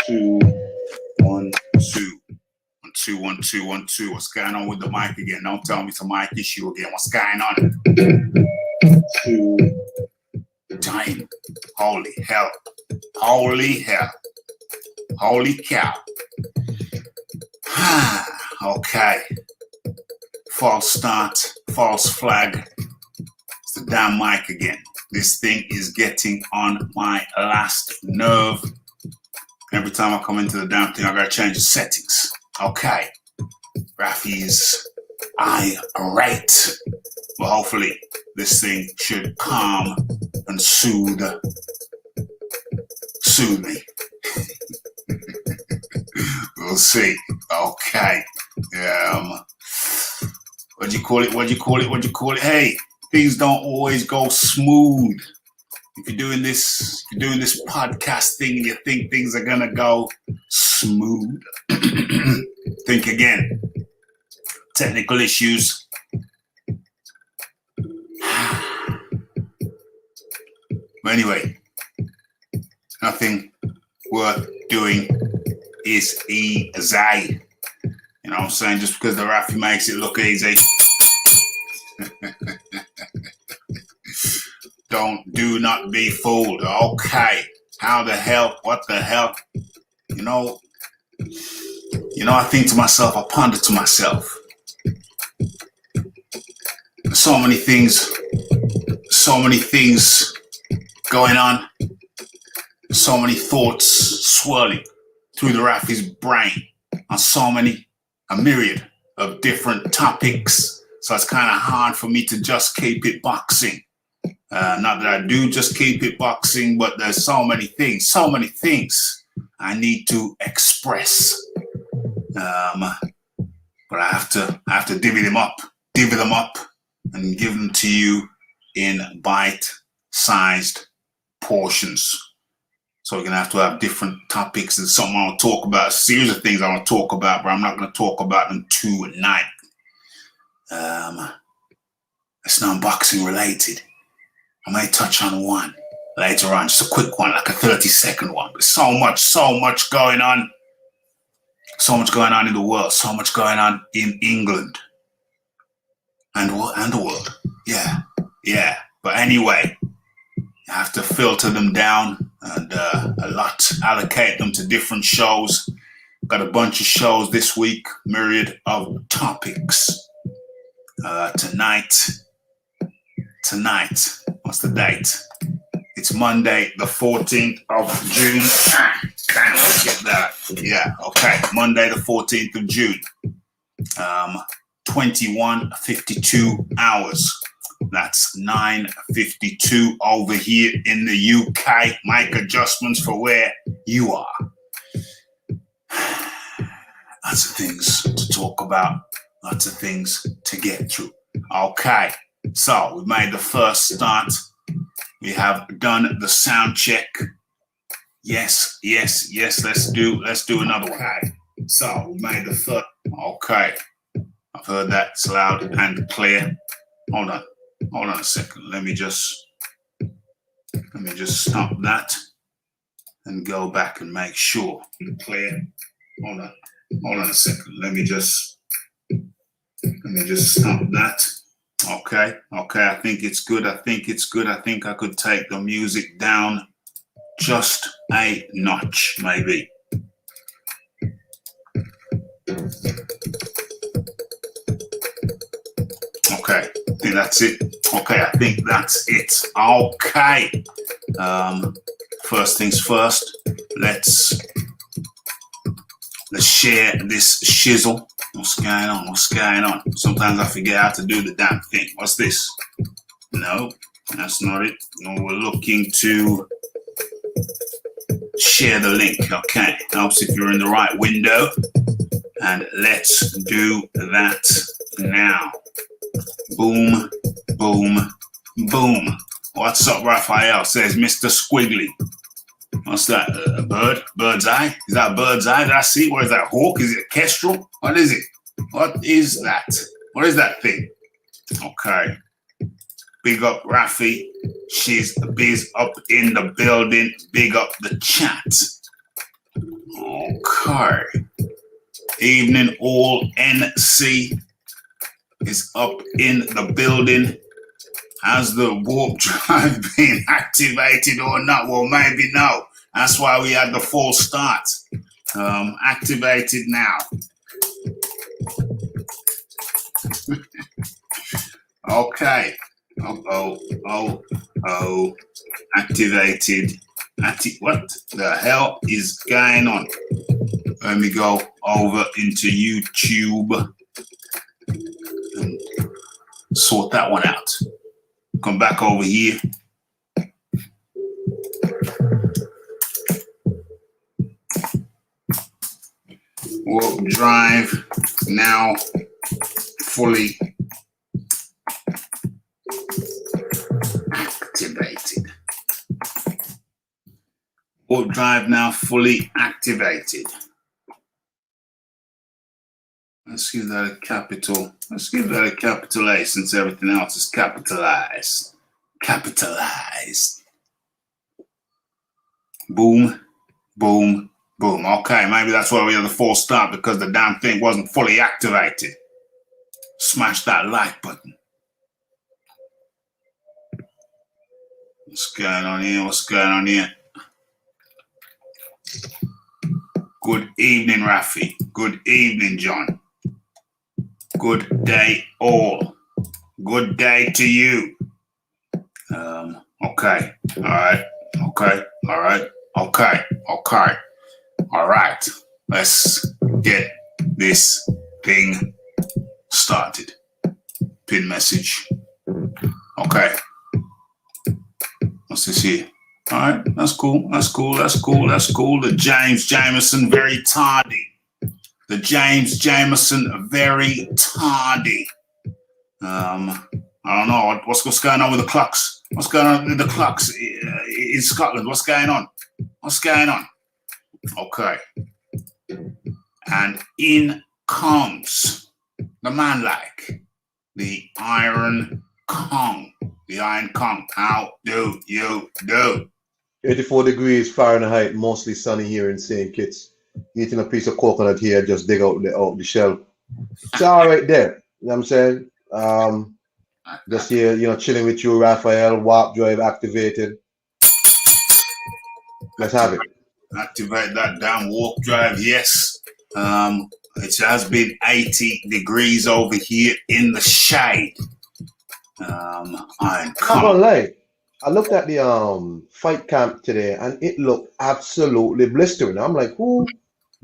Two, one, two. 1 2 1 2 1 2. What's going on with the mic again? Don't tell me it's a mic issue again. What's going on? 2. Time. Holy hell. Holy hell. Holy cow. Okay. False start. False flag. It's the damn mic again. This thing is getting on my last nerve. Every time I come into the damn thing, I gotta change the settings. Okay. Rafi's irate. But hopefully this thing should calm and soothe me. We'll see. Okay. What do you call it? Hey, things don't always go smooth. If you're doing this podcast thing and you think things are gonna go smooth, think again. Technical issues. But anyway, nothing worth doing is easy. You know what I'm saying? Just because the Rafi makes it look easy. Do not be fooled. Okay. How the hell? What the hell? You know, I think to myself, I ponder to myself. So many things going on. So many thoughts swirling through the Rafi's brain on a myriad of different topics. So it's kind of hard for me to just keep it boxing. Not that I do just keep it boxing, but there's so many things I need to express. But I have to divvy them up and give them to you in bite-sized portions. So we're going to have different topics and something I want to talk about, a series of things I want to talk about, but I'm not going to talk about them tonight. It's non-boxing related. I may touch on one later on, just a quick one, like a 30-second one. There's so much going on. So much going on in the world. So much going on in England. And the world. Yeah. But anyway, you have to filter them down and allocate them to different shows. Got a bunch of shows this week, myriad of topics. Tonight, what's the date? It's Monday, the 14th of June. Damn, let's get that. Yeah, okay. Monday, the 14th of June. 21:52 hours. That's 9:52 over here in the UK. Make adjustments for where you are. Lots of things to talk about. Lots of things to get through. Okay. So we made the first start. We have done the sound check. Yes. Let's do another one. Okay. So we made the first. Okay. I've heard that. It's loud and clear. Hold on a second. Let me just stop that and go back and make sure. Clear. Hold on a second. Let me just stop that. Okay, I think it's good. I think I could take the music down just a notch, maybe. Okay, I think that's it. Okay. First things first, let's share this shizzle. What's going on? Sometimes I forget how to do the damn thing. What's this? No, that's not it. No, we're looking to share the link. Okay, helps if you're in the right window. And let's do that now. Boom, boom, boom. What's up, Raphael? Says Mr. Squiggly. What's that? A bird? Bird's eye? Is that a bird's eye? Did I see? What is that? Hawk? Is it a kestrel? What is it? What is that? What is that thing? Okay. Big up Rafi. She's biz up in the building. Big up the chat. Okay. Evening all. NC is up in the building. Has the warp drive been activated or not? Well, maybe no. That's why we had the false start. Activated now. Okay. Oh. Activated. What the hell is going on? Let me go over into YouTube and sort that one out. Come back over here. Warp drive now fully activated. Warp drive now fully activated. Let's give that a capital. Let's give that a capital A since everything else is capitalized. Capitalized. Boom, boom, boom. Okay, maybe that's why we had the false start, because the damn thing wasn't fully activated. Smash that like button. What's going on here? What's going on here? Good evening, Rafi. Good evening, John. Good day, all. Good day to you. Okay. All right. Okay. All right. Okay. Okay. All right. Let's get this thing started. Pin message. Okay. What's this here? All right. That's cool. That's cool. That's cool. That's cool. The James Jameson, very tardy. The James Jameson, very tardy. I don't know. What's going on with the clocks? What's going on with the clocks in Scotland? What's going on? What's going on? Okay. And in comes the man like the Iron Kong. The Iron Kong. How do you do? 84 degrees Fahrenheit, mostly sunny here in St. Kitts. Eating a piece of coconut here, just dig out the shell. It's all right there. You know what I'm saying? Just here, chilling with you, Raphael. Warp drive activated. Let's have it. Activate that damn warp drive, yes. It has been 80 degrees over here in the shade. I'm not gonna lie. I looked at the fight camp today, and it looked absolutely blistering. I'm like, who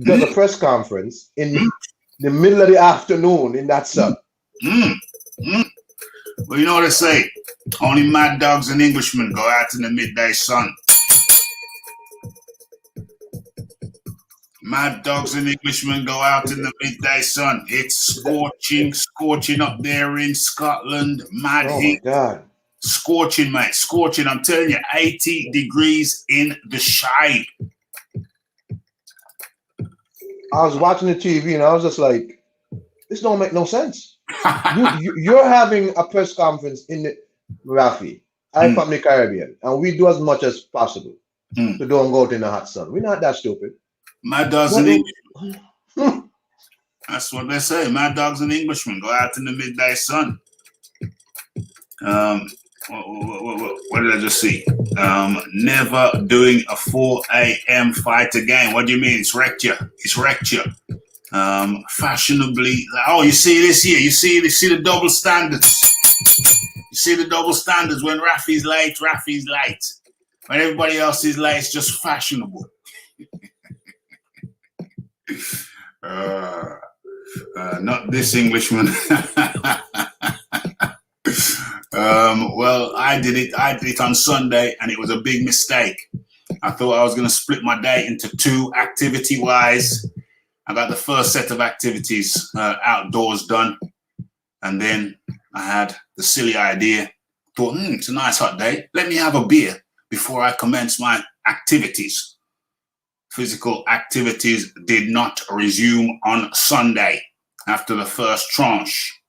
does a press conference in the middle of the afternoon in that sun? Well, you know what they say? Only mad dogs and Englishmen go out in the midday sun. Mad dogs and Englishmen go out in the midday sun. It's scorching up there in Scotland. Mad heat. Oh my God. Scorching, mate. Scorching. I'm telling you, 80 degrees in the shade. I was watching the TV and I was just like, this don't make no sense. You're having a press conference in the Rafi. I'm from the Caribbean, and we do as much as possible to don't go out in the hot sun. We're not that stupid. Mad dogs and Englishmen. That's what they say. Mad dogs and Englishmen go out in the midday sun. What did I just see? Never doing a 4 a.m. fight again. What do you mean? It's wrecked you. It's wrecked you. Fashionably. Oh, you see this here. You see the double standards. You see the double standards. When Rafi's late, Rafi's late. When everybody else is late, it's just fashionable. Not this Englishman. Well, I did it on Sunday, and it was a big mistake. I thought I was going to split my day into two activity-wise. I got the first set of activities outdoors done, and then I had the silly idea. Thought, it's a nice hot day. Let me have a beer before I commence my activities. Physical activities did not resume on Sunday after the first tranche.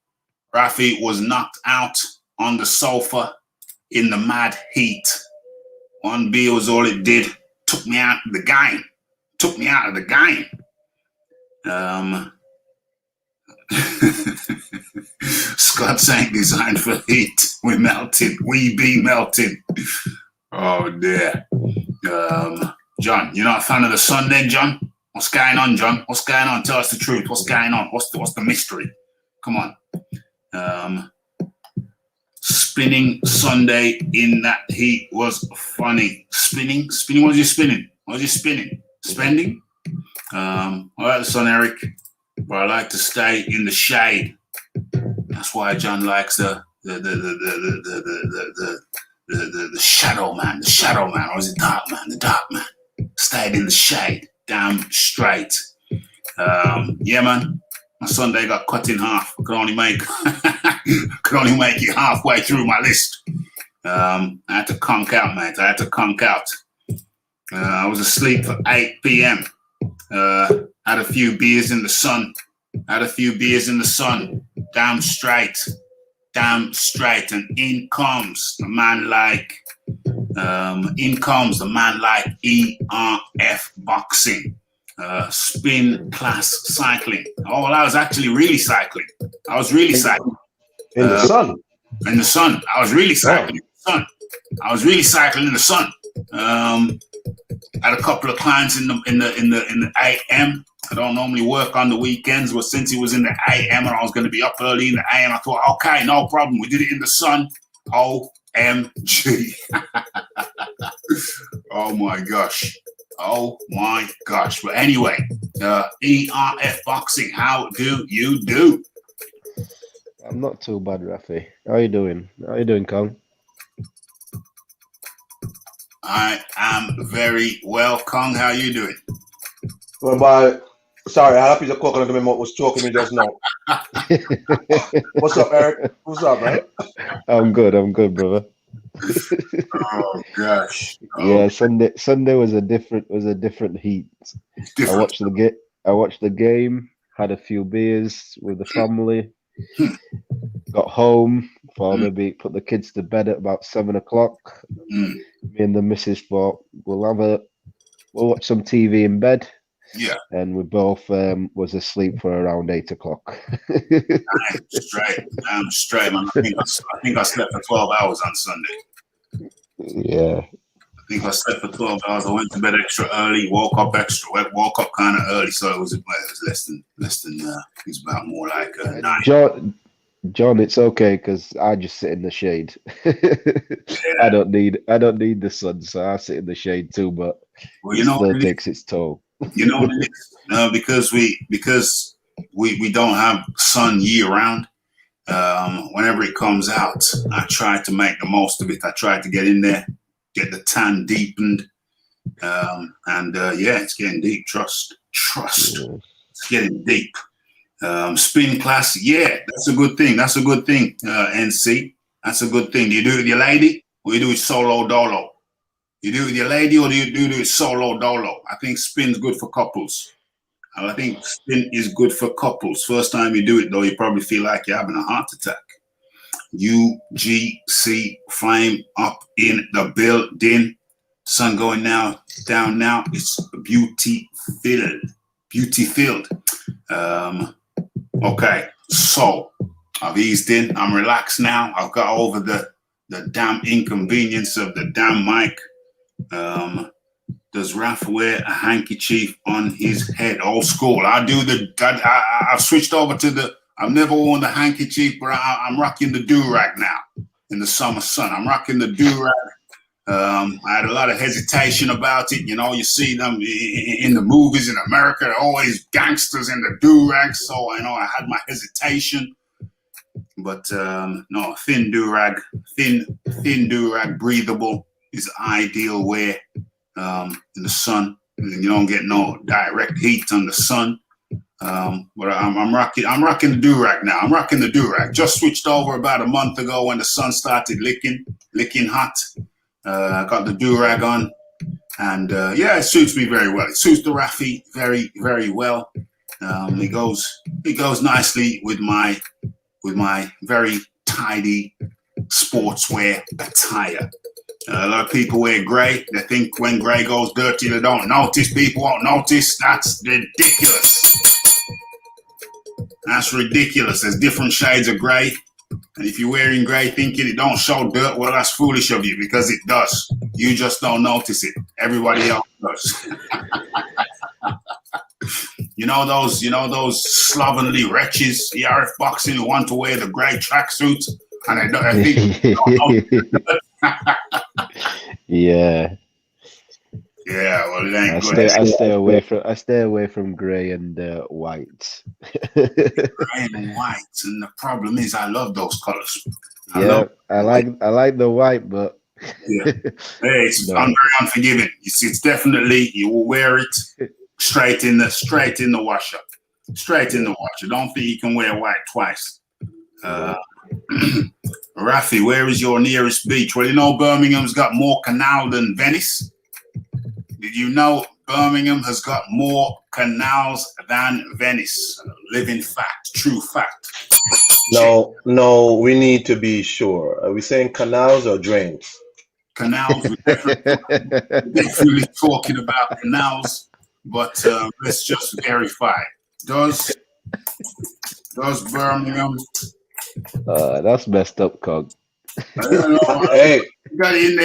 Rafi was knocked out on the sofa in the mad heat. One beer was all it did. Took me out of the game. Took me out of the game. Scott's ain't designed for heat. We're melting. We be melting. Oh dear. John, you're not a fan of the sun then, John? What's going on, John? What's going on? Tell us the truth. What's going on? What's the mystery? Come on. Spinning Sunday in that heat was funny. Spinning? What was you spinning? What was you spinning? Spending? I like the sun, Eric, but I like to stay in the shade. That's why John likes the shadow man, or is it dark man? The dark man. Stayed in the shade, damn straight. Yeah, man. My Sunday got cut in half. I could only make it halfway through my list. I had to conk out, mate. I was asleep for 8 p.m. Had a few beers in the sun. Damn straight. And in comes the man like ERF boxing. Spin class cycling. Oh, well, I was actually really cycling. I was really cycling. In the sun? In the sun. I was really cycling in the sun. Had a couple of clients in the AM. I don't normally work on the weekends, but since it was in the AM and I was going to be up early in the AM, I thought, okay, no problem. We did it in the sun. OMG. Oh my gosh. But anyway, ERF boxing, how do you do? I'm not too bad, Rafi. How you doing, Kong? I am very well, Kong. How you doing? Well, sorry, I have a piece of coconut in my mouth was choking me just now. What's up, Eric? What's up, man? I'm good, brother. Oh gosh. Yeah, Sunday was a different heat. I watched the game, had a few beers with the family, got home, thought maybe put the kids to bed at about 7 o'clock. Me and the missus thought we'll watch some TV in bed. Yeah. And we both was asleep for around 8 o'clock. I'm straight, man. I think I slept for 12 hours on Sunday. Yeah. I think I slept for 12 hours. I went to bed extra early, woke up kind of early, so it was less than it's about more like 9. John, it's okay because I just sit in the shade. I don't need the sun, so I sit in the shade too. But it still takes its toll. You know what it is? Because we don't have sun year round. Whenever it comes out, I try to make the most of it. I try to get in there, get the tan deepened, and it's getting deep. Trust. It's getting deep. Spin class, yeah, that's a good thing. NC, that's a good thing. Do you do it with your lady, or you do it solo dolo? You do it with your lady, or do you do it solo dolo? I think spin's good for couples. I think spin is good for couples. First time you do it, though, you probably feel like you're having a heart attack. UGC flame up in the building. Sun going down now. It's beauty filled. Okay, so I've eased in. I'm relaxed now. I've got over the damn inconvenience of the damn mic. Does Raphael wear a handkerchief on his head? Old school. I've switched over to I've never worn the handkerchief, but I'm rocking the do-rag now in the summer sun. I'm rocking the do-rag. I had a lot of hesitation about it. You know, you see them in the movies in America, always gangsters in the do-rag. So I know I had my hesitation. But no, thin do-rag, breathable is ideal wear in the sun. You don't get no direct heat on the sun. But I'm rocking the do-rag now. I'm rocking the do-rag. Just switched over about a month ago when the sun started licking hot. I got the do-rag on, and it suits me very well. It suits the Rafi very, very well. It goes nicely with my very tidy sportswear attire. A lot of people wear grey. They think when grey goes dirty, they don't notice. People won't notice. That's ridiculous. That's ridiculous. There's different shades of grey. And if you're wearing grey thinking it don't show dirt, well, that's foolish of you because it does. You just don't notice it. Everybody else does. You know those slovenly wretches, ERF boxing, who want to wear the grey tracksuit, and I think they don't know. Yeah. Yeah, well, it ain't I good. stay away from grey and white. Grey and white, and the problem is, I love those colors. I like the white, but yeah, hey, it's very unforgiving. It's definitely, you will wear it straight in the washer, straight in the washer. Don't think you can wear white twice. Rafi, where is your nearest beach? Well, you know Birmingham's got more canal than Venice. Did you know Birmingham has got more canals than Venice? Living fact, true fact. No, we need to be sure. Are we saying canals or drains? Canals, we're definitely talking about canals, but let's just verify. Does Birmingham? That's messed up, Cog. Hey. You got it in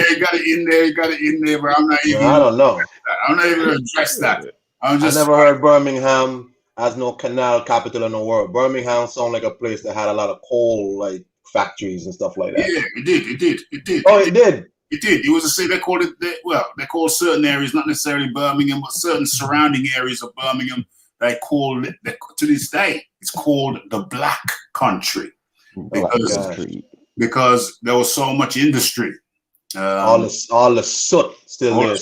there, but I'm not even. I don't know. I'm not even going to address that. I never heard Birmingham as no canal capital in the world. Birmingham sound like a place that had a lot of coal, like factories and stuff like that. Yeah, it did. Oh, it did. It did. It was a city. They called it. They call certain areas, not necessarily Birmingham, but certain surrounding areas of Birmingham. They call it to this day. It's called the Black Country because there was so much industry. All the soot still there.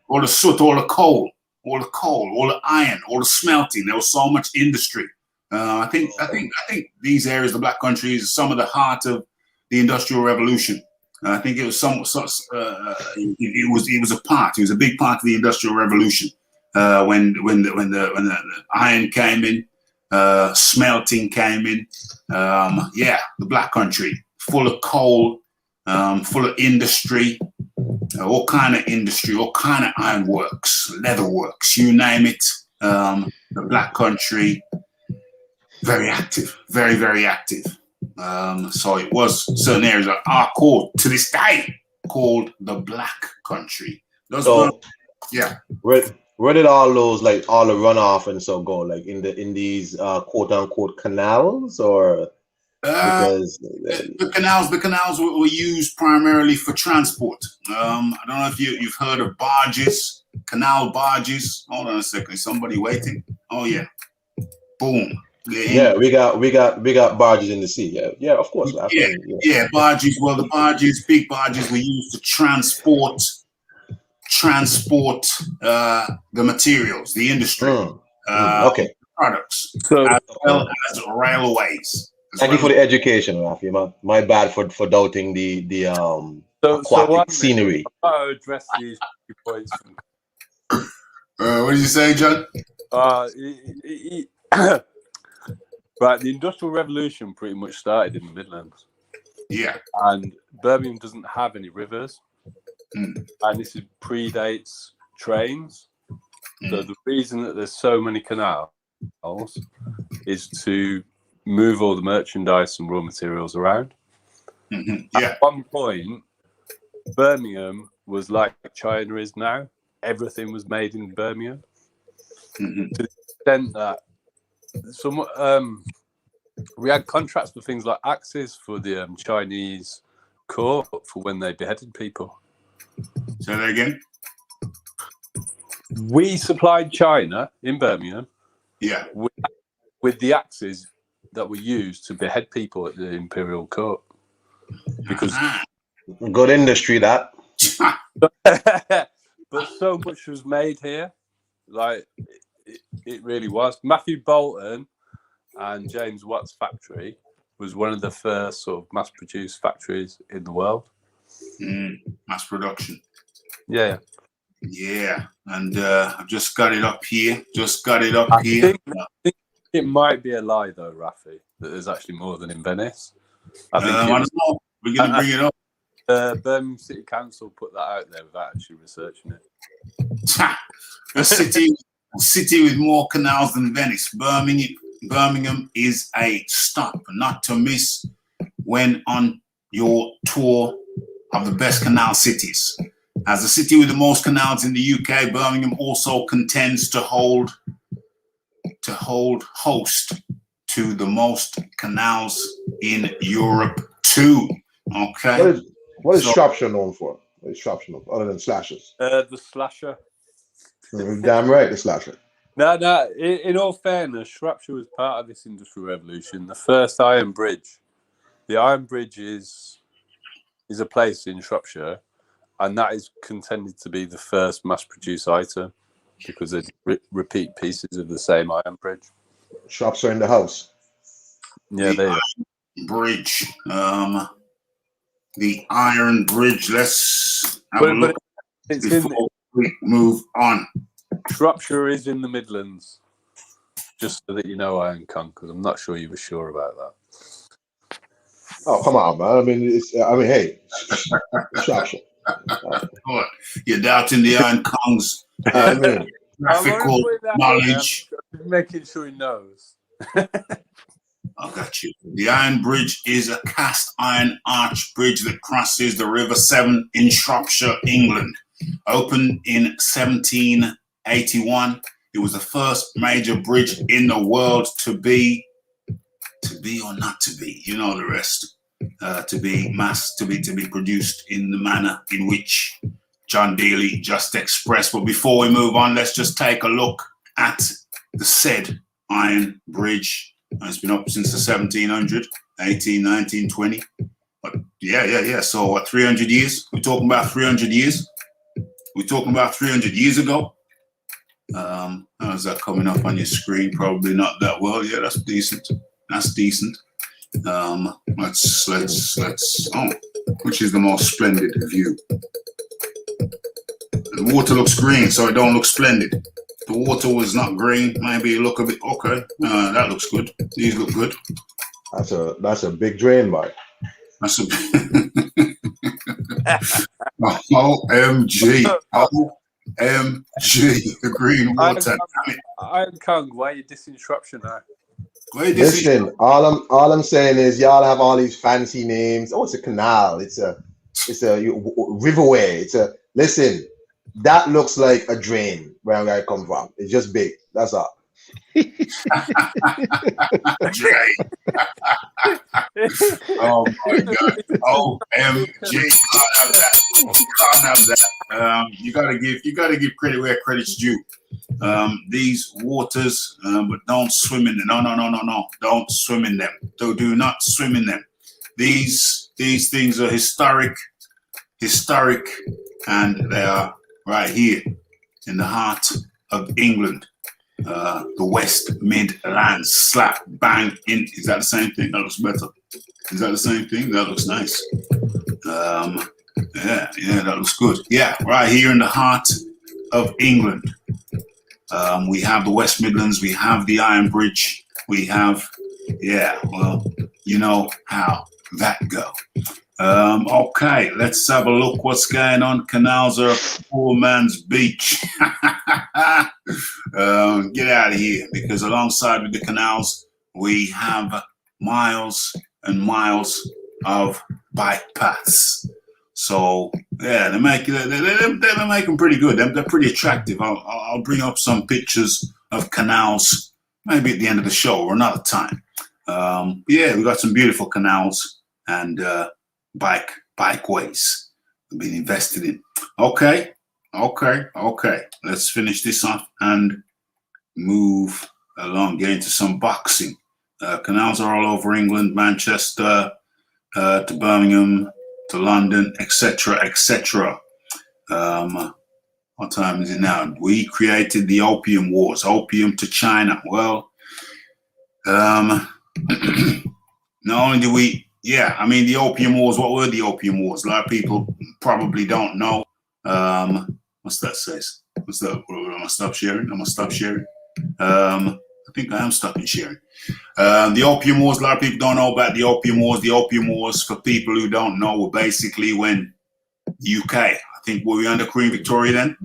All the soot, all the coal, all the iron, all the smelting. There was so much industry. I think these areas, the Black Country, is some of the heart of the Industrial Revolution. I think it was it was a big part of the Industrial Revolution when the iron came in, smelting came in. The Black Country, full of coal, full of industry, all kind of industry, all kind of ironworks, leatherworks, you name it. The Black Country, very active, very, very active. So it was certain areas that are called to this day called the Black Country. Where did all those, like all the runoff and so go? Like in these quote unquote canals, or because the canals were used primarily for transport. I don't know if you've heard of barges, canal barges. Hold on a second, somebody waiting. Oh yeah, boom. Yeah, we got barges in the sea. Yeah, of course. Yeah, barges. Well, the barges, big barges, were used to transport the materials, the industry, products, as well as railways. Thank you for the education, Rafi. My bad for doubting the aquatic scenery. I'll address these points. What did you say, John? Right, the Industrial Revolution pretty much started in the Midlands. Yeah. And Birmingham doesn't have any rivers. And this predates trains. So the reason that there's so many canals is to move all the merchandise and raw materials around. At one point, Birmingham was like China is now. Everything was made in Birmingham. To the extent that we had contracts for things like axes for the Chinese court for when they beheaded people. Say that again. We supplied China in Birmingham, with the axes that were used to behead people at the imperial court. Because good industry that. But so much was made here, like it really was. Matthew Bolton and James Watt's factory was one of the first sort of mass-produced factories in the world. Mass production. Yeah. Yeah, and I've just got it up here. I think it might be a lie, though, Rafi, that there's actually more than in Venice. I don't know. We're going to bring it up. Birmingham City Council put that out there without actually researching it. A city with more canals than Venice. Birmingham is a stop not to miss when on your tour of the best canal cities. As a city with the most canals in the UK, Birmingham also contends to host to the most canals in Europe too. Okay. What is Shropshire known for? What is Shropshire known for, other than slashes? The slasher. Damn right, the slasher. No. In all fairness, Shropshire was part of this industrial revolution. The first iron bridge. The iron bridge is a place in Shropshire, and that is contended to be the first mass-produced item because they repeat pieces of the same iron bridge. Shropshire in the house. Yeah, there. Bridge. The Iron Bridge. Let's have a look before we move on. Shropshire is in the Midlands, just so that you know, Iron Kong, because I'm not sure you were sure about that. Oh, come on, man. Hey, Shropshire. What? You're doubting the Iron Kong's graphical knowledge. I'm making sure he knows. I got you. The Iron Bridge is a cast iron arch bridge that crosses the River Severn in Shropshire, England. Opened in 1781, it was the first major bridge in the world to be or not to be. You know the rest. To be produced in the manner in which John Daly just expressed. But before we move on, let's just take a look at the said Iron Bridge. It's been up since the 1700, 18, 19, 20. But yeah. So what, 300 years? We're talking about 300 years? We're talking about 300 years ago? How's that coming up on your screen? Probably not that well. Yeah, that's decent. That's decent. Let's which is the most splendid view? The water looks green, so it don't look splendid. The water was not green. Maybe it look a bit okay. That looks good. These look good. That's a big drain, boy. That's a OMG. OMG. The green water. Iron Kong, why are you dissing Shropshire now? Listen, all I'm saying is y'all have all these fancy names. Oh, it's a canal. It's a riverway. Listen. That looks like a drain where I come from. It's just big. That's all. Oh my God! OMG! Can't have that. You gotta give credit where credit's due. These waters, but don't swim in them. No! Don't swim in them. Do not swim in them. These things are historic, and they are right here in the heart of England, the West Midlands, slap bang in. Is that the same thing? That looks better. Is that the same thing? That looks nice. Yeah, that looks good. Yeah, right here in the heart of England. We have the West Midlands. We have the Iron Bridge. We have, well, you know how that go. Okay, let's have a look what's going on. Canals are a poor man's beach. Get out of here, because alongside with the canals, we have miles and miles of bike paths. So yeah, they're making pretty good. They're pretty attractive. I'll bring up some pictures of canals maybe at the end of the show or another time. Yeah, we got some beautiful canals and bikeways have been invested in. Okay. Let's finish this off and move along, get into some boxing. Canals are all over England, Manchester, to Birmingham, to London, etc. What time is it now? We created the Opium Wars, opium to China. Well, not only do we, the Opium Wars, what were the Opium Wars? A lot of people probably don't know. What's that says? What's that? I'm gonna stop sharing. I think I am stopping sharing. The Opium Wars, a lot of people don't know about the Opium Wars. The Opium Wars, for people who don't know, were basically when the UK, I think, were we under Queen Victoria then?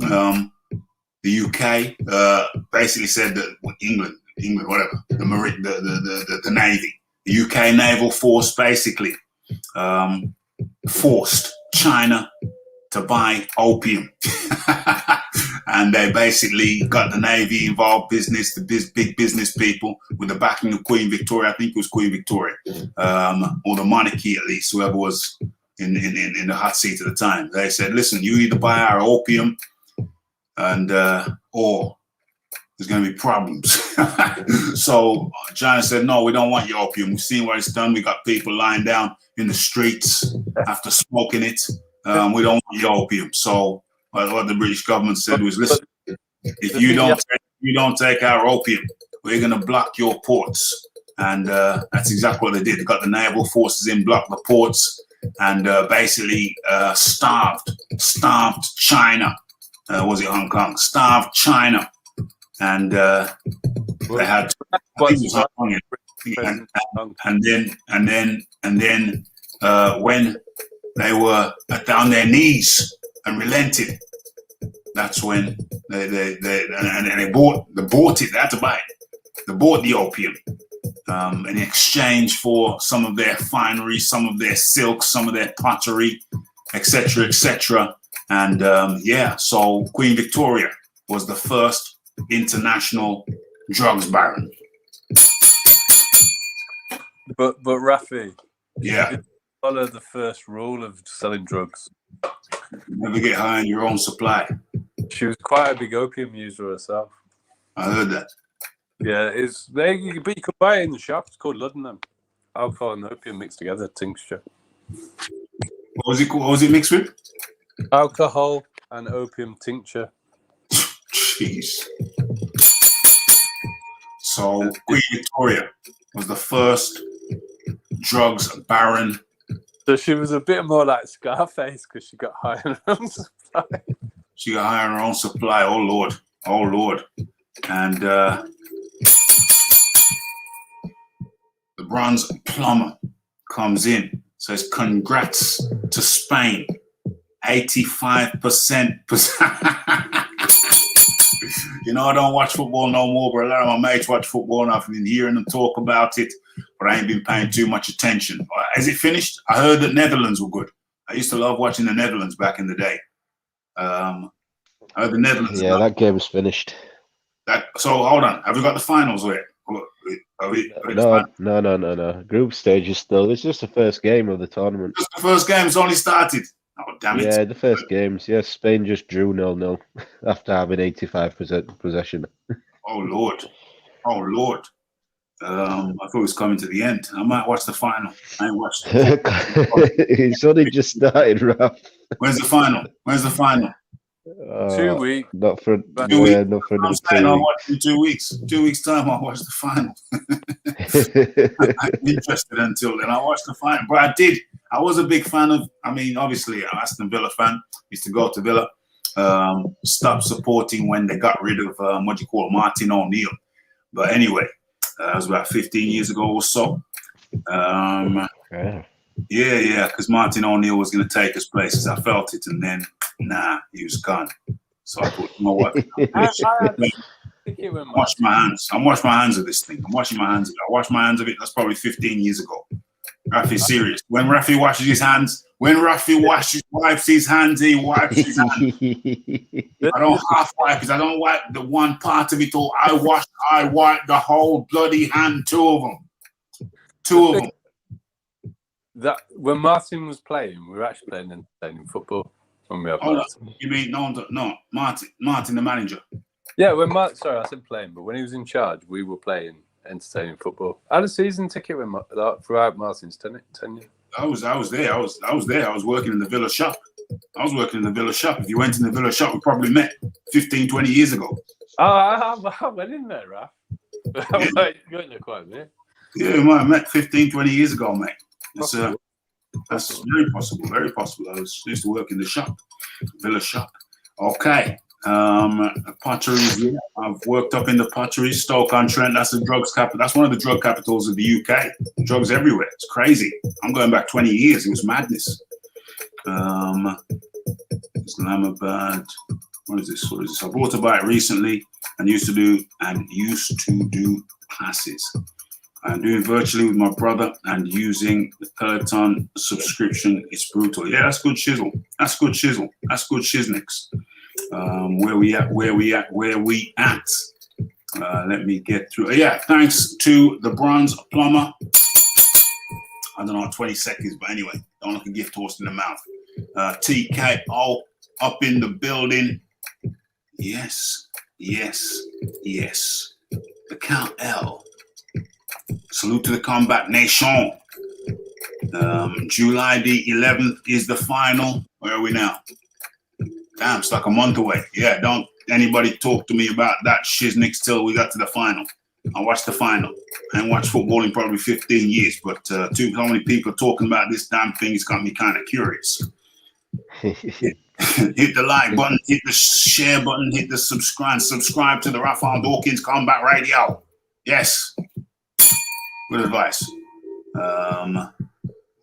The UK basically said that England, whatever, the Navy, the UK naval force basically forced China to buy opium. And they basically got the Navy involved, the big business people, with the backing of Queen Victoria. I think it was Queen Victoria, or the monarchy at least, whoever was in the hot seat at the time. They said, listen, you either buy our opium and or there's going to be problems. So China said, no, we don't want your opium. We've seen what it's done. We got people lying down in the streets after smoking it. We don't want your opium. So what the British government said was, listen, if you don't take our opium, we're going to block your ports. And that's exactly what they did. They got the naval forces in, blocked the ports, and basically starved China. Was it Hong Kong? Starved China. And they had, and then when they were down their knees and relented, that's when they bought it. They had to buy it. They bought the opium in exchange for some of their finery, some of their silk, some of their pottery, etc., etc. And so Queen Victoria was the first international drugs baron. But Rafi, yeah, follow the first rule of selling drugs. Never get high on your own supply. She was quite a big opium user herself. I heard that. Yeah, but you could buy it in the shop. It's called laudanum. Alcohol and opium mixed together, tincture. What was it called? What was it mixed with? Alcohol and opium tincture. Jeez. So Queen Victoria was the first drugs baron. So she was a bit more like Scarface because she got high on her own supply. She got high on her own supply. Oh Lord. And the bronze plumber comes in, says, congrats to Spain. 85%. You know, I don't watch football no more, but a lot of my mates watch football and I've been hearing them talk about it, but I ain't been paying too much attention. Has it finished? I heard that Netherlands were good. I used to love watching the Netherlands back in the day. I heard the Netherlands. Yeah, that game's finished. So hold on. Have we got the finals yet? No. Group stage is still. It's just the first game of the tournament. Just the first game. It's only started. Oh, damn it. Yeah, the first games. Yes, Spain just drew 0-0 after having 85% possession. Oh, Lord. I thought it was coming to the end. I might watch the final. I ain't watched it. It's only just started, Raph. When's the final? 2 weeks. Not for 2 weeks. not for I'm saying I'll watch in 2 weeks. 2 weeks time, I'll watch the final. I'm interested until then. I'll watch the final. But I was a big fan of, obviously, I'm Aston Villa fan. Used to go to Villa. Stopped supporting when they got rid of, Martin O'Neill. But anyway, that was about 15 years ago or so. Yeah, because Martin O'Neill was going to take his place. I felt it, and then, he was gone. So I thought, you know what? I'm washing my hands of this thing. I washed my hands of it. That's probably 15 years ago. Rafi's serious. When Rafi washes his hands, wipes his hands, he wipes his hands. I don't half wipe because I don't wipe the one part of it all. I wipe the whole bloody hand, two of them. That when Martin was playing, we were actually playing entertaining football. When we you mean no, Martin the manager? Yeah, sorry, I said playing, but when he was in charge, we were playing entertaining football. I had a season ticket throughout Martin's tenure. I was there. I was there. I was working in the Villa shop. If you went in the Villa shop, we probably met 15, 20 years ago. Oh, I went in there, Raph. You went there quite a bit. Yeah, we might have met 15, 20 years ago, mate. That's very possible. I used to work in the shop, Villa shop. Okay. Potteries. Yeah. I've worked up in the potteries, Stoke-on-Trent. That's the drugs capital. That's one of the drug capitals of the UK. Drugs everywhere. It's crazy. I'm going back 20 years. It was madness. Islamabad. What is this? What is this? I bought a bike recently and used to do classes. I'm doing virtually with my brother and using the Peloton subscription. It's brutal. Yeah, that's good shizzle. That's good shizzle. That's good shiznix. Where we at? Let me get through. Yeah, thanks to the bronze plumber. I don't know, 20 seconds, but anyway, don't look a gift horse in the mouth. TKO up in the building. Yes. The Count L. Salute to the Combat Nation. July the 11th is the final. Where are we now? Damn, it's like a month away. Yeah, don't anybody talk to me about that shiznix till we got to the final. I watched the final. I ain't watched football in probably 15 years, but so many people talking about this damn thing, it's got me kind of curious. Hit the like button, hit the share button, hit the subscribe to the Raphael Dawkins Combat Radio. Yes. Good advice.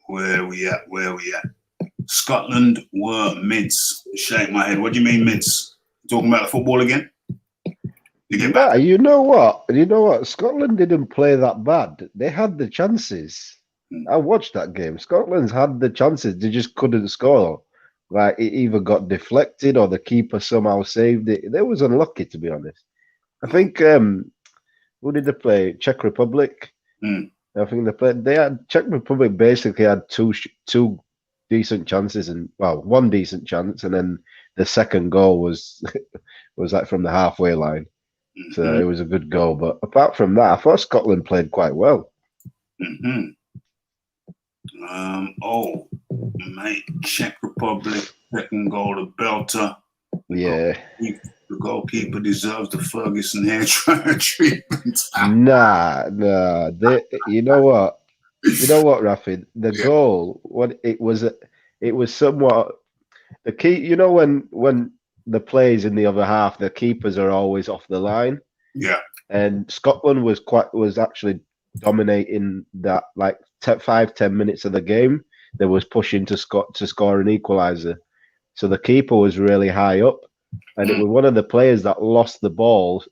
Where we at? Scotland were mints. Shake my head. What do you mean mints? Talking about the football again? You know what? Scotland didn't play that bad. They had the chances. I watched that game. Scotland's had the chances. They just couldn't score. Like, it either got deflected or the keeper somehow saved it. They was unlucky, to be honest. I think, who did they play? Czech Republic? I think Czech Republic basically had two decent chances and one decent chance, and then the second goal was like from the halfway line. So it was a good goal. But apart from that, I thought Scotland played quite well. Mate, Czech Republic, second goal to Belter. Yeah. The goalkeeper deserves the Ferguson hair treatment. Nah. You know what, Rafi? The goal, it was somewhat the key. You know when the players in the other half, the keepers are always off the line. Yeah. And Scotland was actually dominating that, like 5-10 minutes of the game. They was pushing to score an equaliser. So the keeper was really high up. And it was one of the players that lost the ball.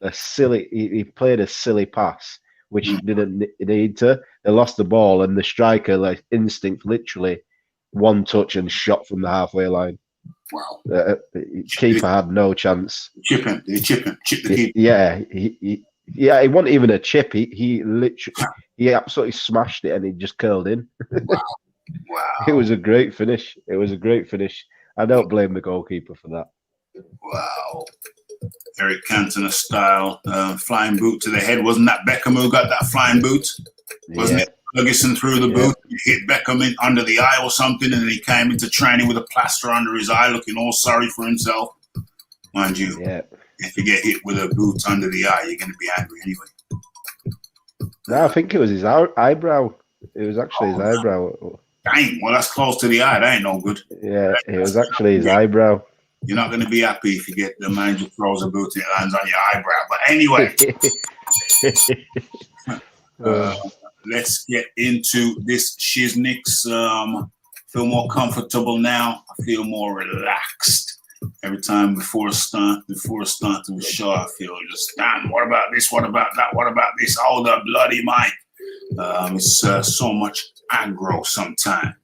He played a silly pass, which he didn't need to. They lost the ball, and the striker, like instinct, literally one touch and shot from the halfway line. Wow. Keeper had no chance. Chip the keeper. Yeah, it wasn't even a chip. He absolutely smashed it, and he just curled in. Wow. It was a great finish. I don't blame the goalkeeper for that. Wow. Eric Cantona style flying boot to the head. Wasn't that Beckham who got that flying boot? Wasn't it Ferguson through the boot? He hit Beckham under the eye or something, and then he came into training with a plaster under his eye, looking all sorry for himself. Mind you, if you get hit with a boot under the eye, you're going to be angry anyway. No, I think it was his eyebrow. It was actually his eyebrow. Dang, well, that's close to the eye. That ain't no good. Yeah, it was actually his eyebrow. You're not going to be happy if you get the manager throws a boot and it lands on your eyebrow. But anyway, let's get into this shiznix. Feel more comfortable now. I feel more relaxed. Every time before a stunt of a show, I feel just, damn, what about this? What about that? What about this? Oh, the bloody mic. It's so much aggro sometime.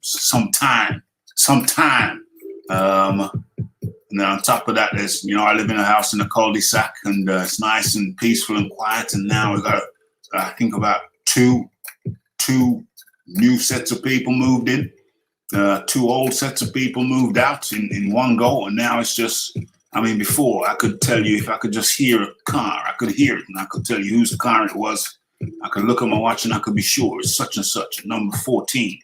And then on top of that, there's, I live in a house in a cul-de-sac, and it's nice and peaceful and quiet. And now we've got, I think, about two new sets of people moved in. 2 old sets of people moved out in one go. And now it's just, before I could tell you, if I could just hear a car, I could hear it, and I could tell you whose car it was. I could look at my watch and I could be sure it's such and such, number 14,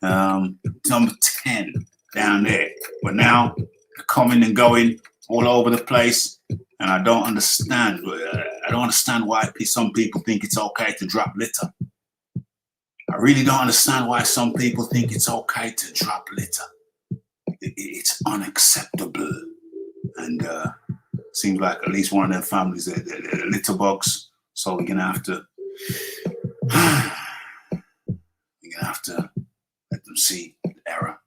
number 10 down there. But now they're coming and going all over the place, and I don't understand. I don't understand why some people think it's okay to drop litter. I really don't understand why some people think it's okay to drop litter. It's unacceptable. And seems like at least one of them families are litter bugs. So we're gonna have to let them see the error of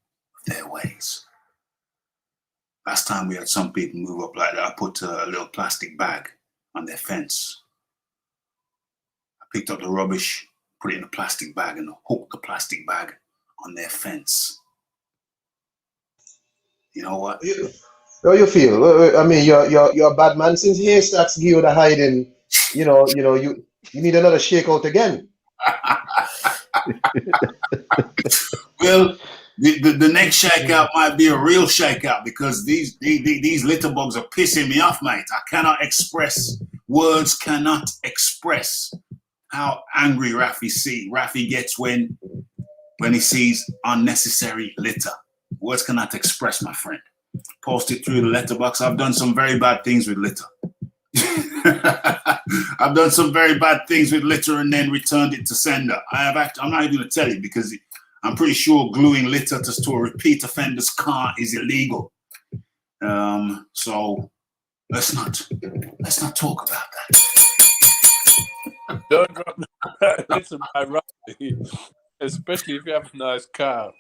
their ways. Last time we had some people move up like that, I put a little plastic bag on their fence. I picked up the rubbish, put it in a plastic bag, and hooked the plastic bag on their fence. You know what? How you feel? I mean, you're a bad man since haystacks give you the hiding. You need another shakeout again. Well, the next shakeout might be a real shakeout because these litter bugs are pissing me off, mate. I cannot express, words cannot express how angry Rafi gets when he sees unnecessary litter. Words cannot express, my friend. Post it through the letterbox. I've done some very bad things with litter. I've done some very bad things with litter and then returned it to sender. I'm not even going to tell you because I'm pretty sure gluing litter to a repeat offender's car is illegal. So let's not talk about that. Don't drop litter by Rafi, especially if you have a nice car.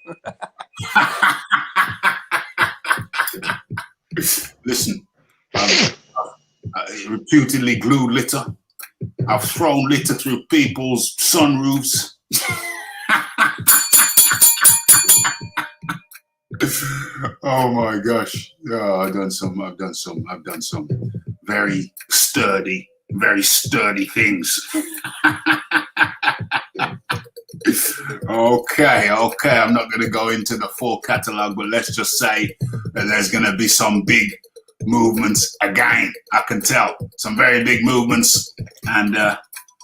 Listen, I reputedly glued litter. I've thrown litter through people's sunroofs. Oh my gosh! Yeah, I've done some very sturdy things. Okay. I'm not going to go into the full catalog, but let's just say that there's going to be some big movements again. I can tell some very big movements, and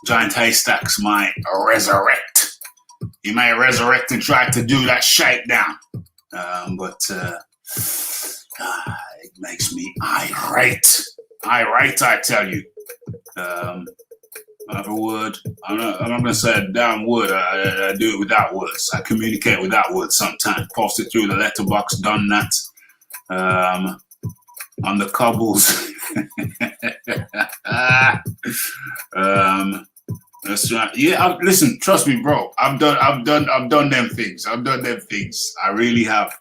Giant Haystacks might resurrect. He may resurrect and try to do that shakedown, but it makes me irate. I tell you. I have a word. I'm not going to say a damn word. I do it without words. I communicate without words sometimes. Post it through the letterbox. Done that. On the cobbles. That's right. Yeah. Listen. Trust me, bro. I've done them things. I really have.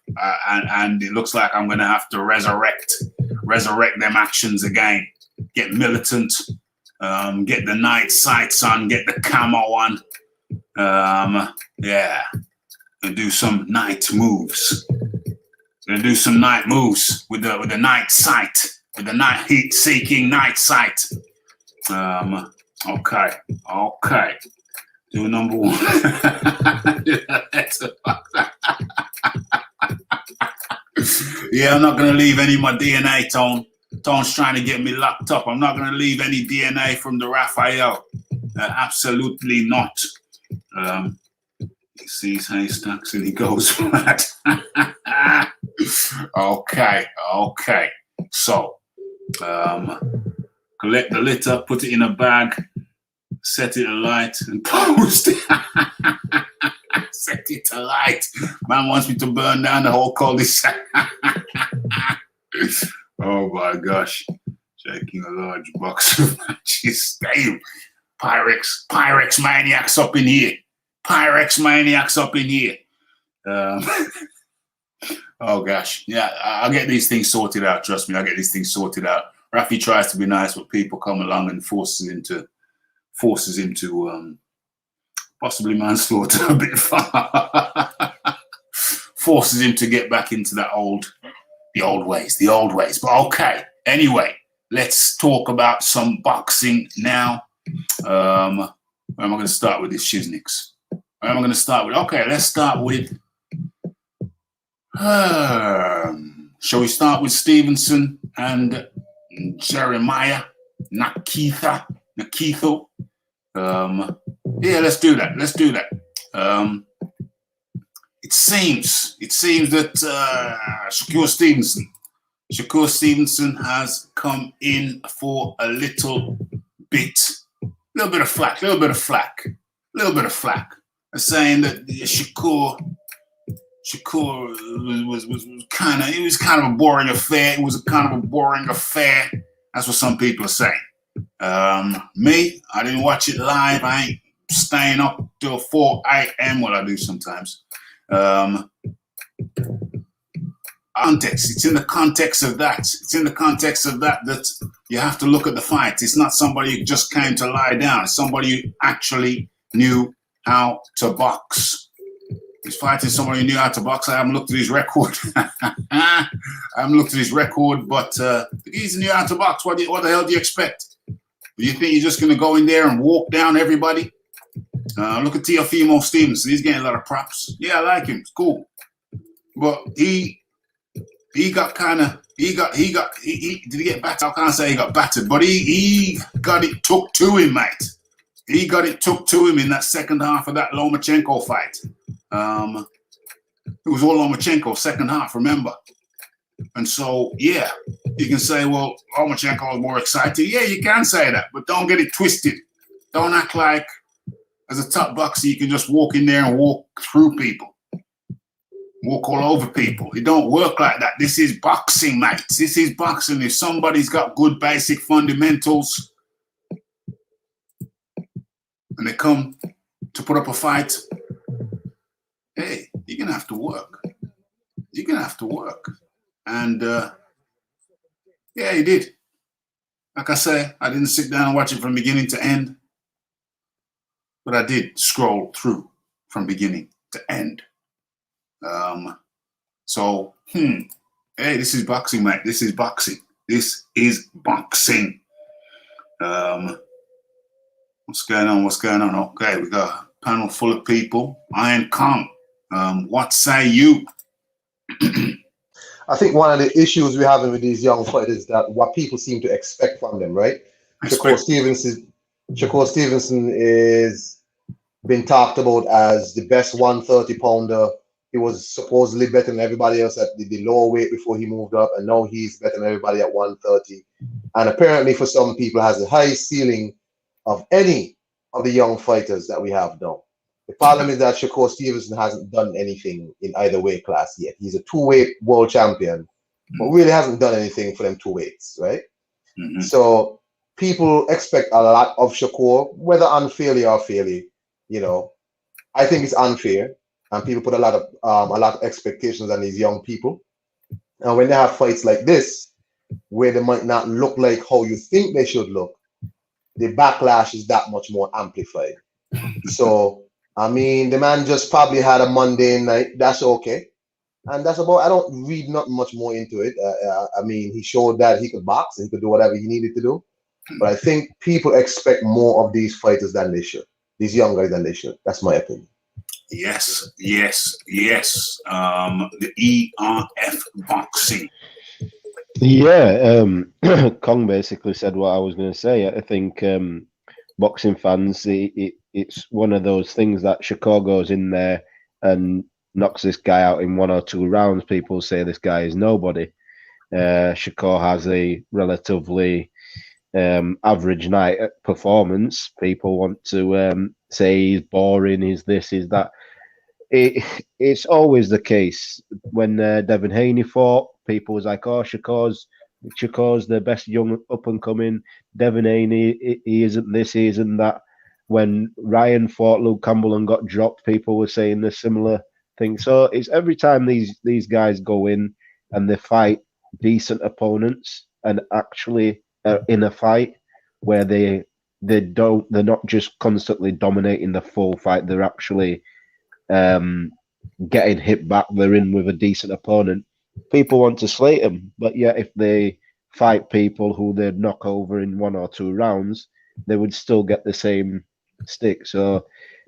And it looks like I'm going to have to resurrect them actions again. Get militant. Get the night sights on, get the camo on. Yeah. And do some night moves. Gonna do some night moves with the night sight, with the night heat seeking night sight. Okay. Do number one. Yeah, I'm not gonna leave any of my DNA, Tone. Tone's trying to get me locked up. I'm not going to leave any DNA from the Raphael. Absolutely not. He sees haystacks and he goes mad. Okay. So, collect the litter, put it in a bag, set it alight, and post it. Set it alight. Man wants me to burn down the whole cul-de-sac. Oh my gosh. Shaking a large box of matches. Damn. Pyrex maniacs up in here. Oh gosh. Yeah, I'll get these things sorted out. Trust me, I'll get these things sorted out. Rafi tries to be nice, but people come along and forces him to possibly manslaughter a bit far. Forces him to get back into the old ways. But okay, anyway, let's talk about some boxing now. Where am I going to start with this Shizniks? Where am I going to start with? Okay, let's start with... shall we start with Stevenson and Jeremiah Nakitho? Yeah, let's do that. It seems that Shakur Stevenson has come in for a little bit of flack. They're saying that Shakur was kind of a boring affair. That's what some people are saying. Me, I didn't watch it live. I ain't staying up till 4 a.m. Well, I do sometimes. Context. It's in the context of that. It's in the context of that you have to look at the fight. It's not somebody who just came to lie down. It's somebody who actually knew how to box. He's fighting somebody who knew how to box. I haven't looked at his record. I haven't looked at his record, but he's knew how to box. What the hell do you expect? Do you think you're just going to go in there and walk down everybody? Look at Teofimo Stevenson. He's getting a lot of props. Yeah, I like him. It's cool. But he got did he get battered? I can't say he got battered, but he got it took to him, mate. He got it took to him in that second half of that Lomachenko fight. It was all Lomachenko second half, remember? And so, yeah, you can say, well, Lomachenko was more exciting. Yeah, you can say that, but don't get it twisted. Don't act like as a top boxer you can just walk in there and walk through people. Walk all over people. It don't work like that. This is boxing, mate. This is boxing. If somebody's got good basic fundamentals and they come to put up a fight, hey, you're going to have to work. You're going to have to work. And, yeah, he did. Like I say, I didn't sit down and watch it from beginning to end, but I did scroll through from beginning to end. Hey, this is boxing, mate. This is boxing. This is boxing. What's going on? What's going on? Okay, we got a panel full of people. Iron Kong, what say you? I think one of the issues we're having with these young fighters is that what people seem to expect from them, right? Shakur Stevenson is been talked about as the best 130 pounder. He was supposedly better than everybody else at the lower weight before he moved up, and now he's better than everybody at 130. And apparently, for some people, has the highest ceiling of any of the young fighters that we have now. The problem is that Shakur Stevenson hasn't done anything in either weight class yet. He's a two-weight world champion, but really hasn't done anything for them two weights, right? Mm-hmm. So people expect a lot of Shakur, whether unfairly or fairly. You know, I think it's unfair. And people put a lot of expectations on these young people. And when they have fights like this, where they might not look like how you think they should look, the backlash is that much more amplified. So, I mean, the man just probably had a mundane night. That's okay. And that's about, I don't read not much more into it. I mean, he showed that he could box and he could do whatever he needed to do. But I think people expect more of these fighters than they should. These young guys than they should. That's my opinion. Yes. The ERF boxing. Yeah, Kong basically said what I was going to say. I think boxing fans, it's one of those things that Shakur goes in there and knocks this guy out in 1 or 2 rounds. People say this guy is nobody. Shakur has a relatively average night performance. People want to say he's boring, he's this, he's that. It's always the case. When Devin Haney fought, people was like, oh, Shakur's the best young up and coming. Devin Haney, he isn't this, he isn't that. When Ryan fought Luke Campbell and got dropped, people were saying the similar thing. So it's every time these guys go in and they fight decent opponents and actually in a fight where they're not just constantly dominating the full fight, they're actually getting hit back, they're in with a decent opponent. People want to slate them, but yet if they fight people who they'd knock over in 1 or 2 rounds, they would still get the same stick. So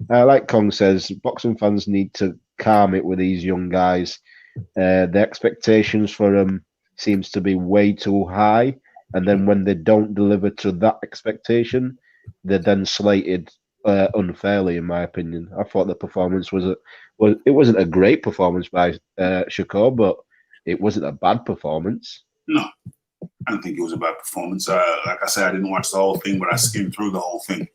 like Kong says, boxing fans need to calm it with these young guys. The expectations for them seems to be way too high, and then when they don't deliver to that expectation, they're then slated unfairly, in my opinion. I thought the performance it wasn't a great performance by Shakur, but it wasn't a bad performance. No, I don't think it was a bad performance. Like I said, I didn't watch the whole thing, but I skimmed through the whole thing,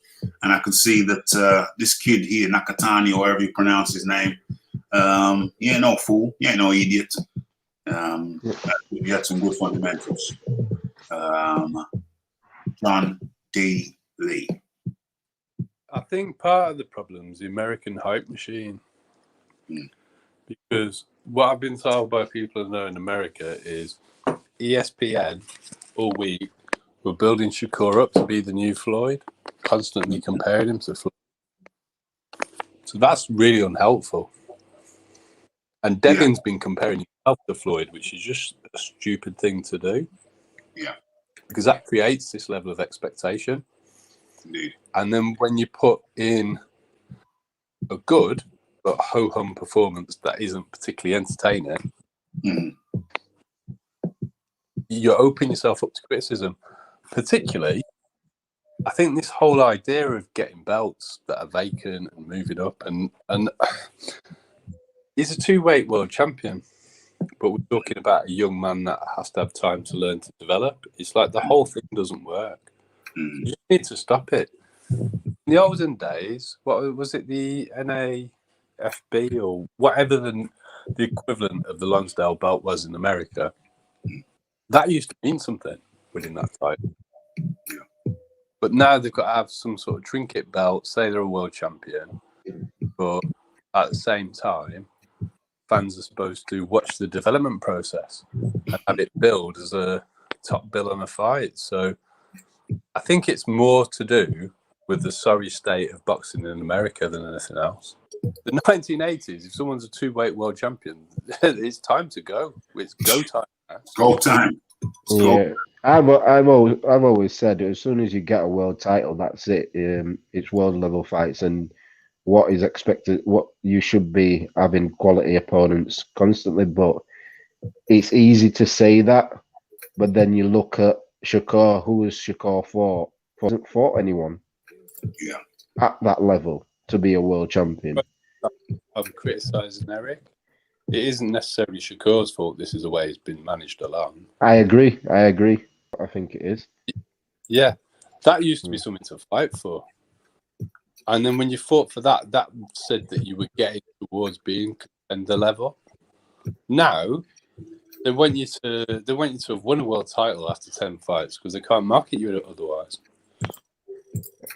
and I could see that this kid here, Nakatani, or however you pronounce his name, he ain't no fool, he ain't no idiot. He had some good fundamentals. John D. Lee? I think part of the problem is the American hype machine. Because what I've been told by people who know in America is ESPN all week were building Shakur up to be the new Floyd, constantly comparing him to Floyd. So that's really unhelpful. And Devin's been comparing himself to Floyd, which is just a stupid thing to do. Yeah. Because that creates this level of expectation. Indeed. And then when you put in a good but ho-hum performance that isn't particularly entertaining, you open yourself up to criticism. Particularly, I think this whole idea of getting belts that are vacant and moving up, and he's a two-weight world champion, but we're talking about a young man that has to have time to learn to develop. It's like the whole thing doesn't work. You need to stop it. In the olden days, what was it, the NAFB or whatever the equivalent of the Lonsdale belt was in America, that used to mean something within that title. But now they've got to have some sort of trinket belt, say they're a world champion, but at the same time, fans are supposed to watch the development process and have it build as a top bill on a fight. So I think it's more to do with the sorry state of boxing in America than anything else. The 1980s, if someone's a two-weight world champion, it's time to go. It's go time. Go time. Yeah, I've always said as soon as you get a world title, that's it. It's world level fights, and what is expected, what you should be having quality opponents constantly. But it's easy to say that, but then you look at Shakur. Who has Shakur fought? Hasn't fought anyone at that level to be a world champion. I'm criticising Eric. It isn't necessarily Shakur's fault. This is the way it's been managed along. I agree. I think it is. Yeah, that used to be something to fight for. And then when you fought for that, that said that you were getting towards being contender level. Now they want you to have won a world title after 10 fights because they can't market you otherwise.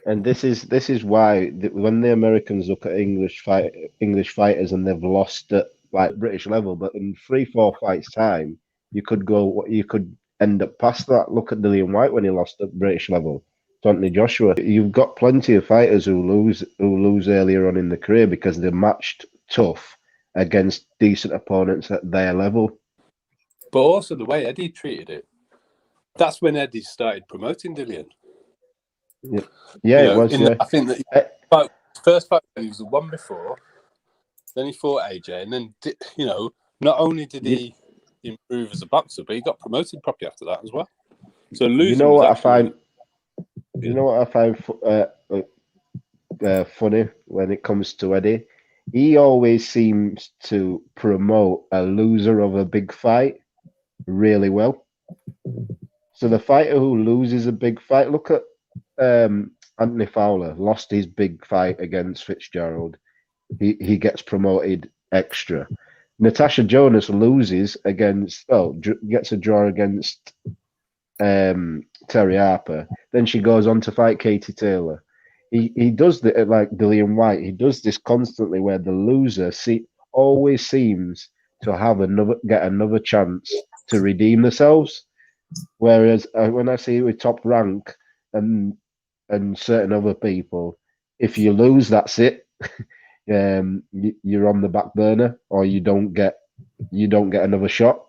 And this is why when the Americans look at English fighters and they've lost at like British level, but in 3-4 fights time, you could end up past that. Look at Dillian White when he lost at British level to Anthony Joshua. You've got plenty of fighters who lose earlier on in the career because they're matched tough against decent opponents at their level. But also the way Eddie treated it. That's when Eddie started promoting Dillian. Yeah, it was. I think that first fight he was the one before. Then he fought AJ, and then not only did he improve as a boxer, but he got promoted properly after that as well. So losing. You know what I find funny when it comes to Eddie? He always seems to promote a loser of a big fight really well. So the fighter who loses a big fight, look at Anthony Fowler, lost his big fight against Fitzgerald. He gets promoted extra. Natasha Jonas loses gets a draw against Terry Harper. Then she goes on to fight Katie Taylor. He does that like Dillian White. He does this constantly where the loser always seems to get another chance to redeem themselves. Whereas when I see it with Top Rank and certain other people, if you lose, that's it. You're on the back burner, or you don't get another shot.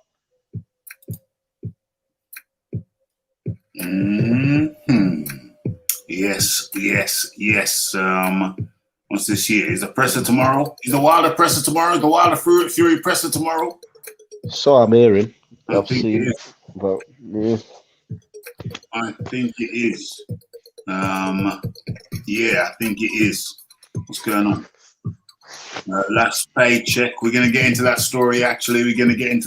Yes. What's this year? Is the presser tomorrow? Is the Wilder presser tomorrow? The Wilder Fury presser tomorrow? So I'm hearing. I've seen it. But yeah. I think it is. I think it is. What's going on? Last paycheck. We're going to get into that story. Actually, I think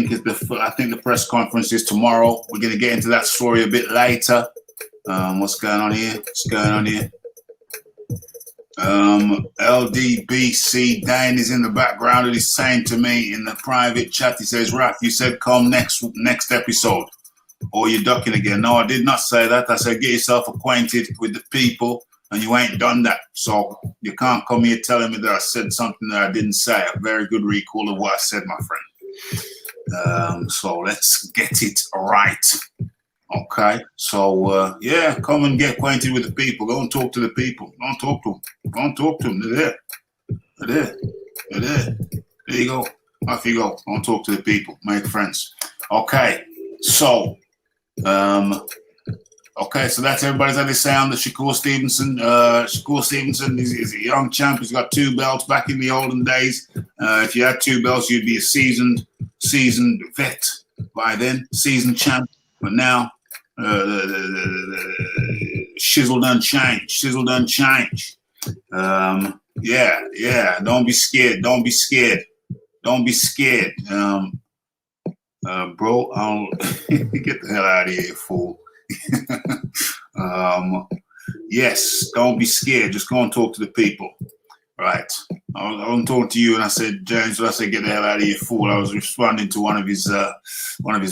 the press conference is tomorrow. We're going to get into that story a bit later. What's going on here? LDBC Dane is in the background and he's saying to me in the private chat, he says, Raph, you said come next episode. or you're ducking again. No, I did not say that. I said get yourself acquainted with the people, and you ain't done that. So you can't come here telling me that I said something that I didn't say. A very good recall of what I said, my friend. So let's get it right. Okay, so yeah, come and get acquainted with the people. Go and talk to the people. Go and talk to them. Go and talk to them. They're there. They're there. They're there. There you go. Off you go. Go and talk to the people. Make friends. Okay, so okay, so that's everybody's how they sound. The Shakur Stevenson. Shakur Stevenson is a young champ. He's got 2 belts. Back in the olden days, if you had 2 belts, you'd be a seasoned vet by then, seasoned champ. But now, shizzle done change. Shizzle done change. Yeah. Don't be scared. Don't be scared. Don't be scared. Bro, I'll get the hell out of here, fool. Yes, don't be scared. Just go and talk to the people. Right. I was talking to you, and I said, James, I said, get the hell out of here, fool. I was responding to one of his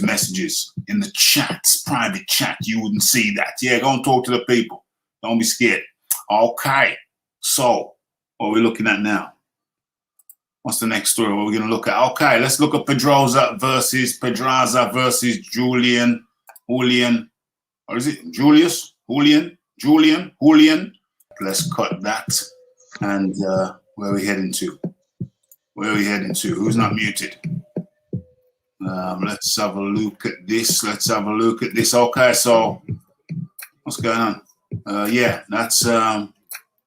messages in the chat, private chat. You wouldn't see that. Yeah, go and talk to the people. Don't be scared. Okay. So, what are we looking at now? What's the next story? What are we going to look at? Okay, let's look at Pedraza versus Julian. What is it? Julian. Let's cut that. And where are we heading to? Who's not muted? Let's have a look at this. Okay, so what's going on? Yeah, that's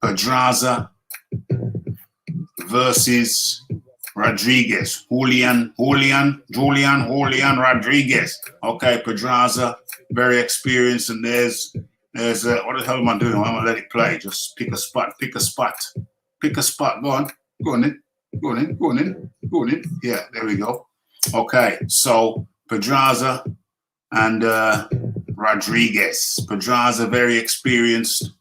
Pedraza versus Rodriguez. Julian Rodriguez. Okay, Pedraza, very experienced, and there's what the hell am I doing? I'm gonna let it play. Just pick a spot. Go on in. Yeah, there we go. Okay, so Pedraza and Rodriguez. Pedraza, very experienced,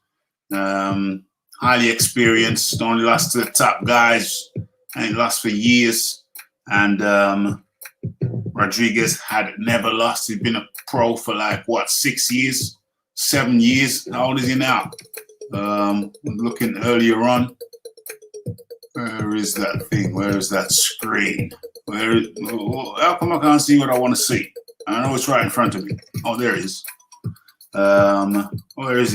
highly experienced. Only lost to the top guys. Ain't lost for years. And Rodriguez had never lost. He's been a pro for like, 6 years? 7 years. How old is he now? Looking earlier on. Where is that thing? Where is that screen? How come I can't see what I want to see? I know it's right in front of me. Oh, there he is. Where is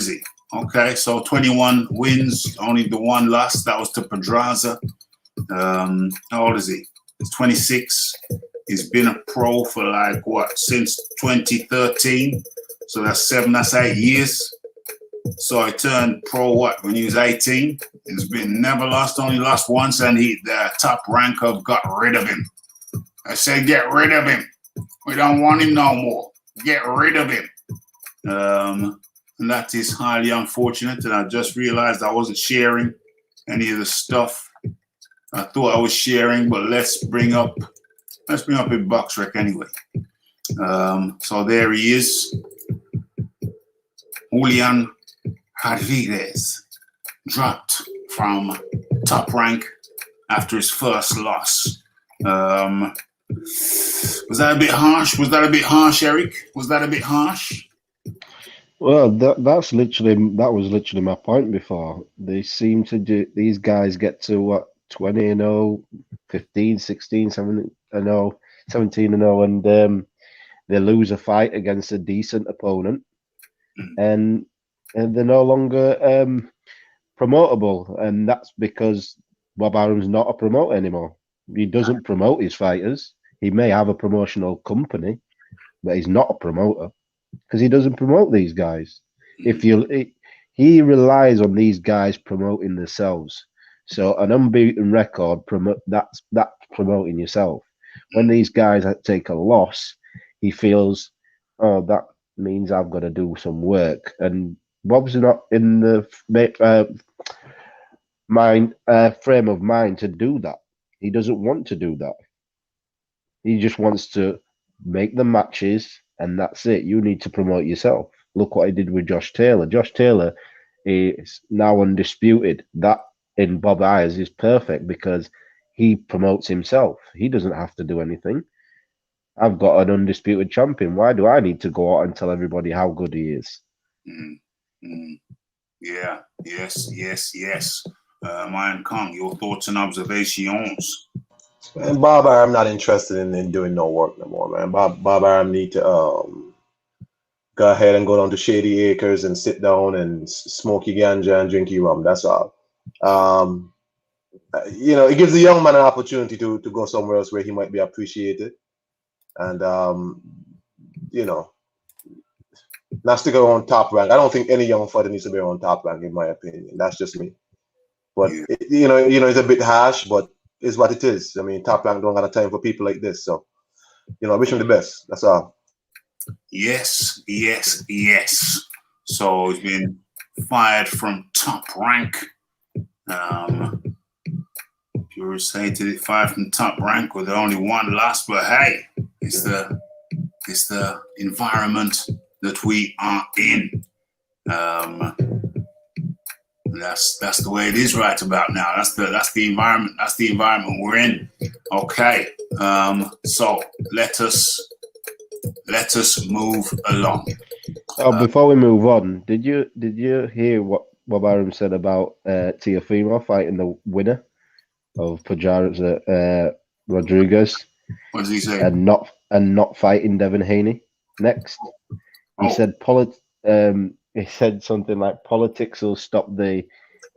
he? Okay, so 21 wins, only the 1 loss. That was to Pedraza. How old is he? He's 26. He's been a pro for like since 2013. So that's 8 years. So I turned pro when he was 18. He's been never lost, only lost once, and the top ranker got rid of him. I said, get rid of him. We don't want him no more. Get rid of him. And that is highly unfortunate. And I just realized I wasn't sharing any of the stuff I thought I was sharing, but let's bring up a box rec anyway. So there he is. Julian Rodriguez dropped from top rank after his first loss. Was that a bit harsh? Eric? Was that a bit harsh? Well, that was literally my point before. They seem to do, these guys get to 20-0, 15, 16, 17-0, and they lose a fight against a decent opponent, and they're no longer promotable, and that's because Bob Arum's not a promoter anymore. He doesn't promote his fighters. He may have a promotional company, but he's not a promoter because he doesn't promote these guys. He relies on these guys promoting themselves. So an unbeaten record, that's promoting yourself. When these guys take a loss, he feels, oh, that means I've got to do some work. And Bob's not in the frame of mind to do that. He doesn't want to do that. He just wants to make the matches, and that's it. You need to promote yourself. Look what he did with Josh Taylor. Josh Taylor is now undisputed. That, in Bob's eyes, is perfect because he promotes himself. He doesn't have to do anything. I've got an undisputed champion. Why do I need to go out and tell everybody how good he is? Yeah, yes. Iron Kong, your thoughts and observations? And Bob Arum not interested in doing no work no more, man. Bob Arum need to go ahead and go down to Shady Acres and sit down and smoke your ganja and drink your rum. That's all. It gives the young man an opportunity to go somewhere else where he might be appreciated, and not stick around top rank. I don't think any young fighter needs to be on top rank, in my opinion. That's just me. But it's a bit harsh, but it's what it is. I mean, top rank don't got a time for people like this. So, I wish him the best. That's all. Yes. So he's been fired from top rank. You're saying to the fired from top rank with only one loss, but hey, it's the environment that we are in. That's the way it is right about now. That's the environment. That's the environment we're in. Okay. So let us move along. Before we move on, did you hear what Bob Arum said about Teofimo fighting the winner of Pedraza Rodriguez? What does he say? And not fighting Devin Haney next. He said he said something like politics will stop the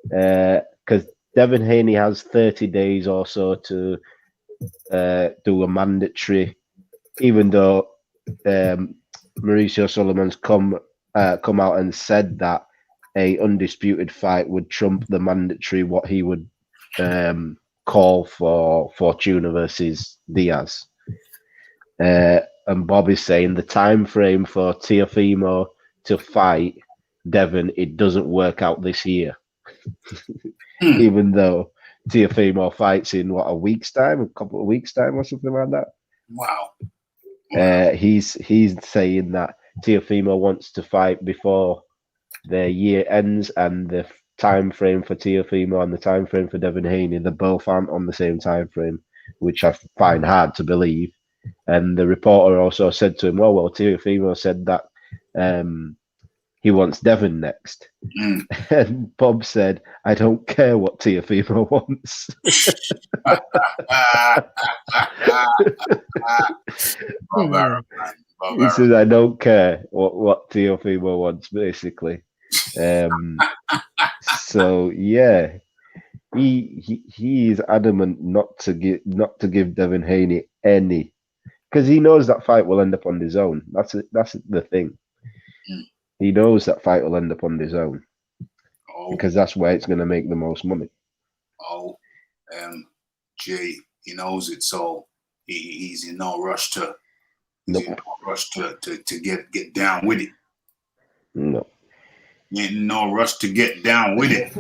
because Devin Haney has 30 days or so to do a mandatory, even though Mauricio Solomon's come out and said that a undisputed fight would trump the mandatory what he would call for Fortuna versus Diaz. And Bob is saying the time frame for Teofimo to fight Devin, it doesn't work out this year. Even though Teofimo fights in a week's time, a couple of weeks' time or something like that. Wow. He's saying that Teofimo wants to fight before the year ends, and the time frame for Teofimo and the time frame for Devin Haney, they both aren't on the same time frame, which I find hard to believe. And the reporter also said to him, well, Teofimo said that he wants Devin next. And Bob said, I don't care what Teofimo wants. He says, I don't care what Teofimo wants, basically. So yeah, he is adamant not to give Devin Haney any, because he knows that fight will end up on his own. That's the thing. He knows that fight will end up on his own because that's where it's going to make the most money. Jay, he knows it, so he's in no rush to get down with it. No. In no rush to get down with it.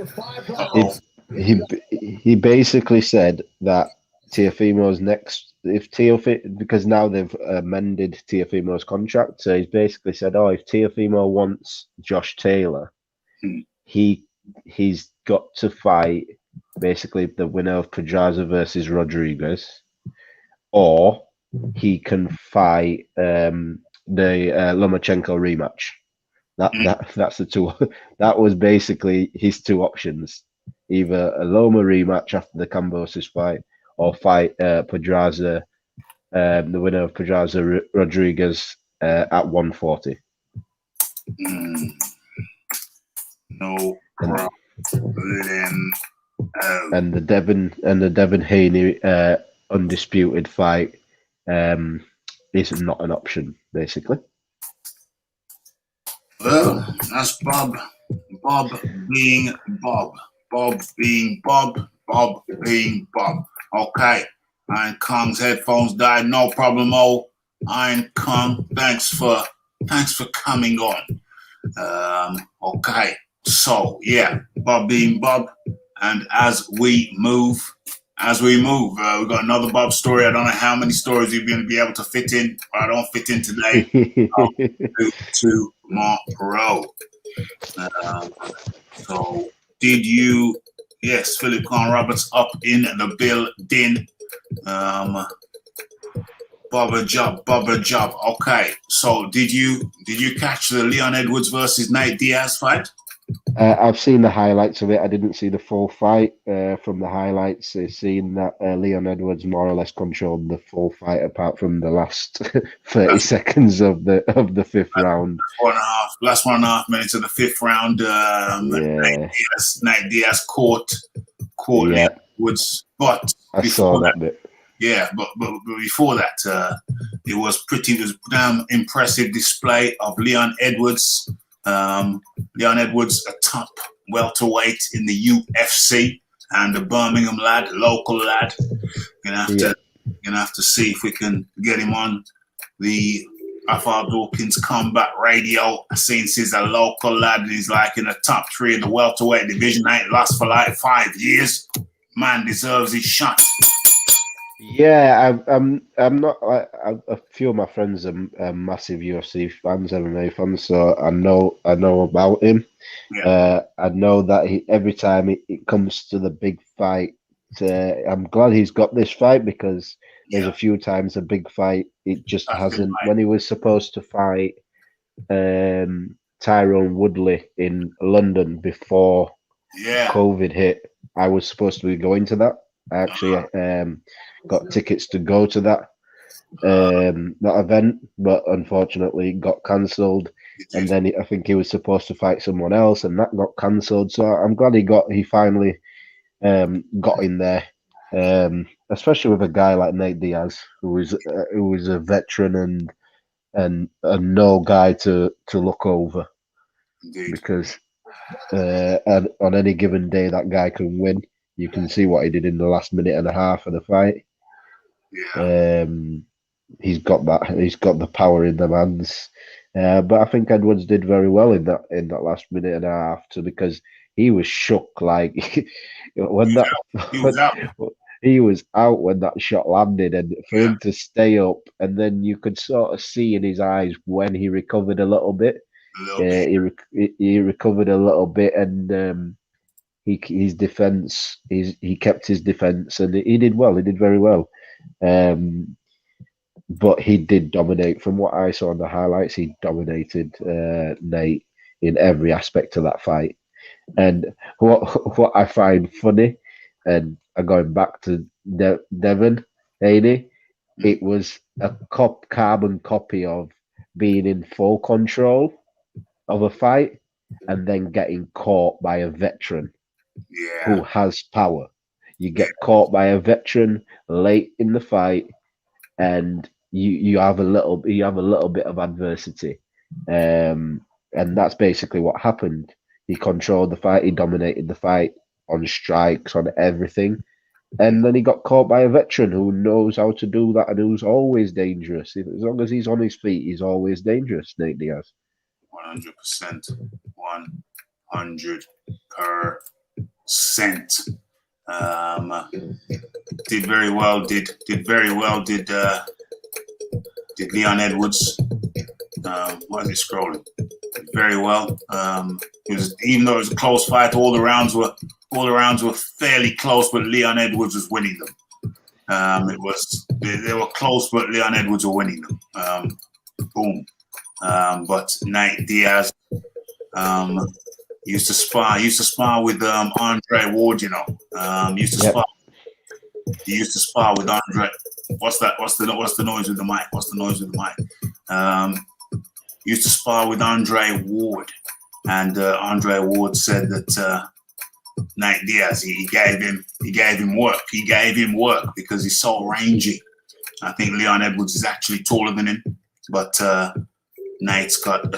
He basically said that Teofimo's next, because now they've amended Teofimo's contract, so he's basically said, if Teofimo wants Josh Taylor, he's got to fight basically the winner of Pedraza versus Rodriguez, or he can fight the Lomachenko rematch. That's the two. That was basically his two options: either a Loma rematch after the Cambosis fight, or fight Pedraza, the winner of Pedraza Rodriguez at 140. No problem. And the Devin Haney undisputed fight is not an option, basically. Well, that's Bob. Bob being Bob. Bob being Bob. Bob being Bob. Okay. Iron Kong's headphones died. No problem. Iron Kong, thanks for coming on. Okay. So yeah, Bob being Bob. And as we move, we've got another Bob story. I don't know how many stories you're going to be able to fit in, but I don't fit in today. I'll do tomorrow. So did you? Yes, Philip Khan Roberts up in the building. Bubba Job. Okay, so did you catch the Leon Edwards versus Nate Diaz fight? I've seen the highlights of it. I didn't see the full fight. From the highlights, I've seen that Leon Edwards more or less controlled the full fight, apart from the last 30 seconds of the fifth round. Last 1.5 minutes of the fifth round. Nate Diaz caught Leon Edwards, but I saw that bit. Yeah, but before that, it was damn impressive display of Leon Edwards. Leon Edwards, a top welterweight in the UFC, and a Birmingham lad, local lad. Gonna have to see if we can get him on the Raphael Dawkins Combat Radio, since he's a local lad and he's like in the top 3 in the welterweight division. Ain't lost for like 5 years. Man deserves his shot. Yeah, I'm not. A few of my friends are massive UFC fans, MMA fans, so I know about him. Yeah. I know that every time it comes to the big fight, I'm glad he's got this fight, because there's a few times a big fight it just hasn't. When he was supposed to fight Tyrone Woodley in London before COVID hit, I was supposed to be going to that. I actually got tickets to go to that event, but unfortunately it got cancelled. And then I think he was supposed to fight someone else, and that got cancelled. So I'm glad he finally got in there, especially with a guy like Nate Diaz, who was a veteran and no guy to look over. Indeed. Because on any given day that guy can win. You can see what he did in the last minute and a half of the fight. Yeah. He's got that. He's got the power in the hands. But I think Edwards did very well in that last minute and a half, too, because he was shook. Like when he was out when that shot landed, and for him to stay up, and then you could sort of see in his eyes when he recovered a little bit. He recovered a little bit, and his defense, he kept his defense, and he did well. He did very well. But he did dominate. From what I saw in the highlights, he dominated Nate in every aspect of that fight. And what I find funny, and going back to Devon Haney, it was a carbon copy of being in full control of a fight and then getting caught by a veteran who has power. You get caught by a veteran late in the fight, and you have a little bit of adversity, and that's basically what happened. He controlled the fight. He dominated the fight on strikes, on everything, and then he got caught by a veteran who knows how to do that and who's always dangerous. As long as he's on his feet, he's always dangerous. Nate Diaz. 100%. 100%. Did very well. Did Leon Edwards. Why is it scrolling? Did very well. Even though it was a close fight, all the rounds were fairly close, but Leon Edwards was winning them. They were close, but Leon Edwards were winning them. Boom. But Nate Diaz used to spar with Andre Ward, you know. He used to spar with Andre. What's that? What's the noise with the mic? What's the noise with the mic? Used to spar with Andre Ward, and Andre Ward said that Nate Diaz, he gave him work. He gave him work because he's so rangy. I think Leon Edwards is actually taller than him, but Nate's got a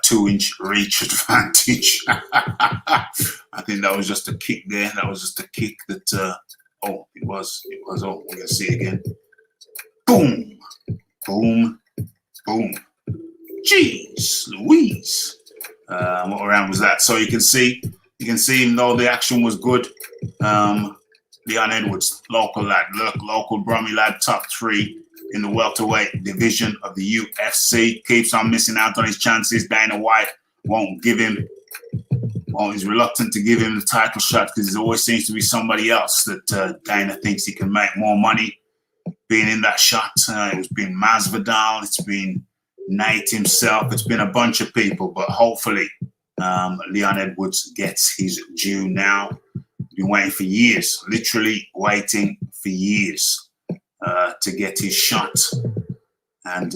2-inch reach advantage. I think that was just a kick there. That was just a kick that. It was. Oh, we're gonna see again. Boom, boom, boom. Jeez, Louise. What round was that? So you can see, even though the action was good, Leon Edwards, local lad, local Brummy lad, top 3 in the welterweight division of the UFC, keeps on missing out on his chances. Dana White won't give him Well, he's reluctant to give him the title shot because there always seems to be somebody else that Dana thinks he can make more money being in that shot. It's been Masvidal, it's been Nate himself, it's been a bunch of people, but hopefully Leon Edwards gets his due now. Been waiting for years, literally waiting for years to get his shot, and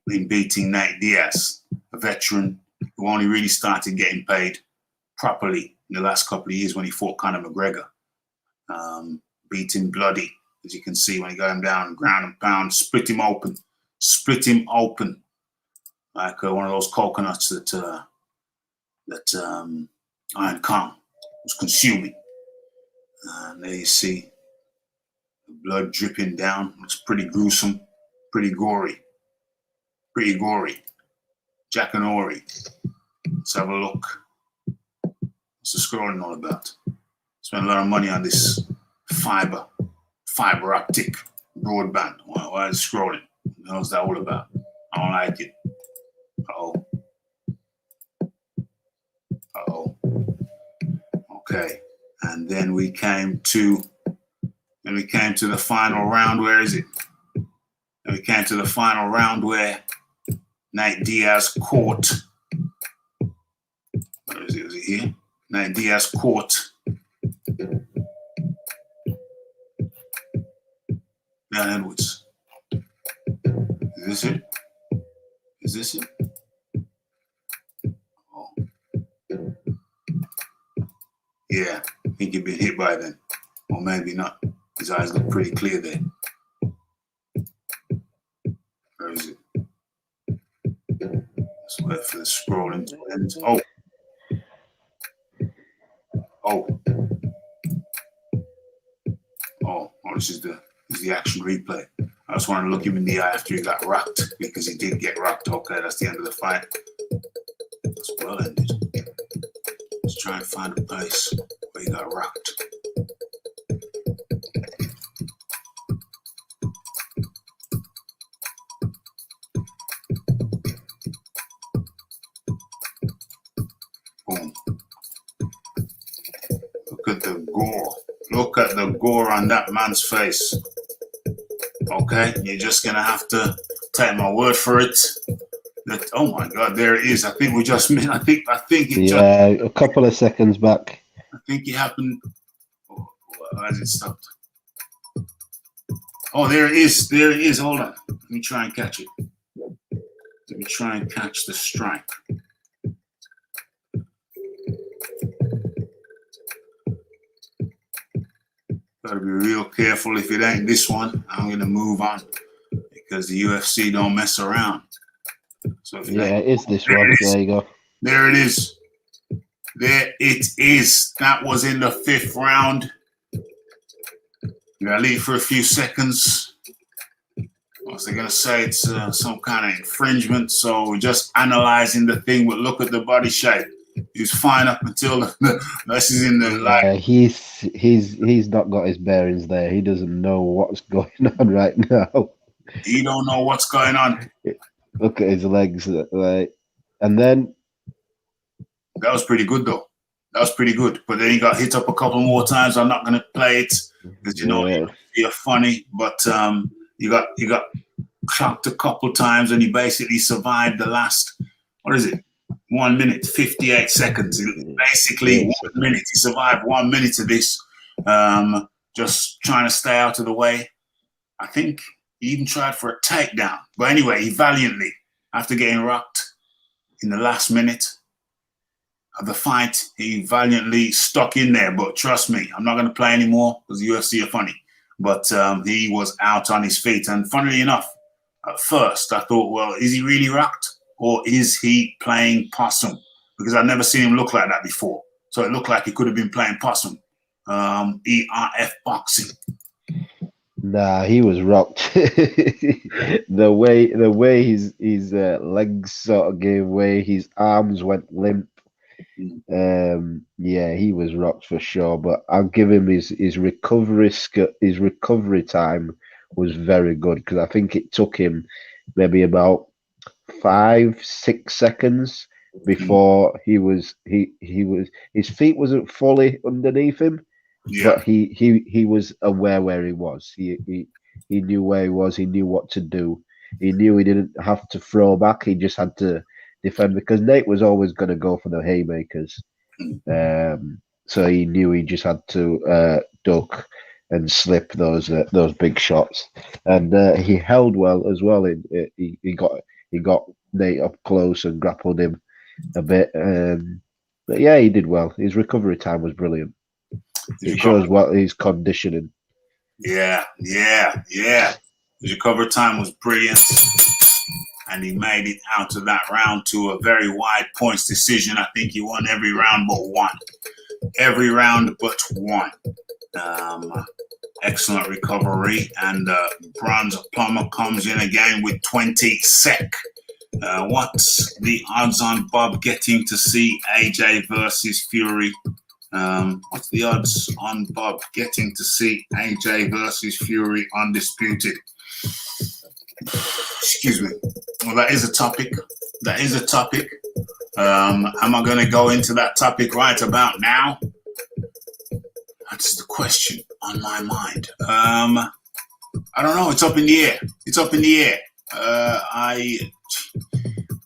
been beating Nate Diaz, a veteran who only really started getting paid properly in the last couple of years when he fought Conor McGregor. Beat him bloody, as you can see when he got him down, ground and pound, split him open like one of those coconuts that Iron Khan was consuming. And there you see the blood dripping down. Looks pretty gruesome, pretty gory. Jack and Ori. Let's have a look. What's the scrolling all about? Spent a lot of money on this fiber optic broadband. Why is it scrolling? What the hell's that all about? I don't like it. Uh-oh. Okay. And then we came to the final round. Where is it? And we came to the final round where Nate Diaz caught. Where is it? Was it here? Nate Diaz caught Leon Edwards. Is this it? Oh. Yeah, I think he'd been hit by then. Or maybe not. His eyes look pretty clear there. Where is it? Let's wait for the scrolling to end. Oh, this is the action replay. I just wanted to look him in the eye after he got rocked, because he did get rocked. Okay, that's the end of the fight. It's well ended. Let's try and find a place where he got rocked. Boom. Look at the gore. Look at the gore on that man's face. Okay, you're just gonna have to take my word for it. That, oh my God, there it is. I think we just missed. I think it just. Yeah, a couple of seconds back. I think it happened. Oh, why has it stopped? Oh, there it is. There it is. Hold on. Let me try and catch it. Let me try and catch the strike. Got to be real careful. If it ain't this one, I'm going to move on, because the UFC don't mess around. So if it is this one. There you go. There it is. There it is. That was in the 5th round. You got to leave for a few seconds. What's they going to say? It's some kind of infringement. So we're just analyzing the thing, but look at the body shape. He's fine up until this is in the light. He's not got his bearings there. He doesn't know what's going on right now. He don't know what's going on. Look at his legs, like, and then that was pretty good though. That was pretty good. But then he got hit up a couple more times. I'm not gonna play it because you're funny. But you got clocked a couple times, and he basically survived the last. What is it? 1 minute, 58 seconds. Basically, 1 minute. He survived 1 minute of this, just trying to stay out of the way. I think he even tried for a takedown. But anyway, he valiantly, after getting rocked in the last minute of the fight, he valiantly stuck in there. But trust me, I'm not going to play anymore because the UFC are funny. But he was out on his feet. And funnily enough, at first, I thought, well, is he really rocked? Or is he playing possum? Because I've never seen him look like that before. So it looked like he could have been playing possum. ERF boxing. Nah, he was rocked. the way his legs sort of gave way, his arms went limp. Yeah, he was rocked for sure. But I'll give him his recovery time was very good, because I think it took him maybe about 5-6 seconds before his feet wasn't fully underneath him, but he was aware where he was. He knew where he was. He knew what to do. He knew he didn't have to throw back. He just had to defend because Nate was always going to go for the haymakers. So he knew he just had to duck and slip those big shots, and he held well as well. He got Nate up close and grappled him a bit. But yeah, he did well. His recovery time was brilliant. It shows what he's conditioning. Yeah. His recovery time was brilliant, and he made it out of that round to a very wide points decision. I think he won every round but one. Every round but one. Excellent recovery, and Bronze Plumber comes in again with 20 sec. What's the odds on Bob getting to see AJ versus Fury? What's the odds on Bob getting to see AJ versus Fury Undisputed? Excuse me. Well, that is a topic. Am I going to go into that topic right about now? That's the question on my mind. I don't know. It's up in the air.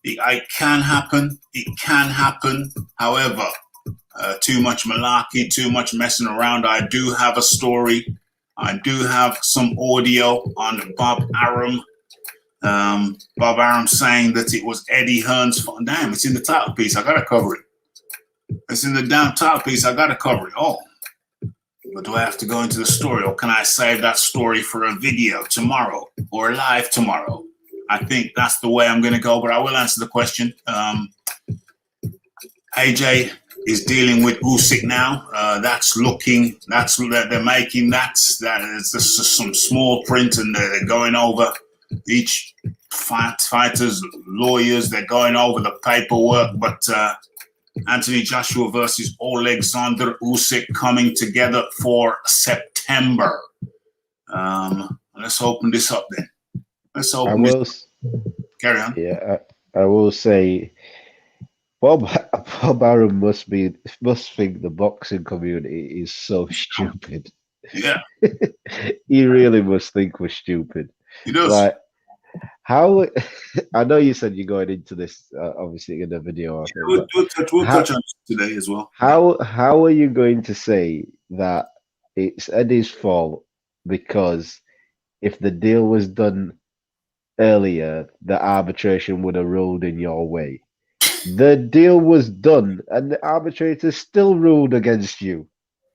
It can happen. It can happen. However, too much malarkey, too much messing around. I do have a story. I do have some audio on Bob Arum. Bob Arum saying that it was Eddie Hearn's fault. Damn, it's in the title piece. I got to cover it. It's in the damn title piece. I got to cover it. Oh. But do I have to go into the story, or can I save that story for a video tomorrow or live tomorrow? I think that's the way I'm going to go, but I will answer the question. AJ is dealing with Usyk now. They're making that is just some small print, and they're going over each fighter's lawyers. They're going over the paperwork, but Anthony Joshua versus Alexander Usyk coming together for September. Let's open this up then. Carry on. Yeah, I will say, Bob Arum must think the boxing community is so stupid. Yeah, he really must think we're stupid. He does. Like, how? I know you said you're going into this obviously in the video. We'll touch on this today as well. How are you going to say that it's Eddie's fault because if the deal was done earlier, the arbitration would have ruled in your way? The deal was done, and the arbitrator still ruled against you.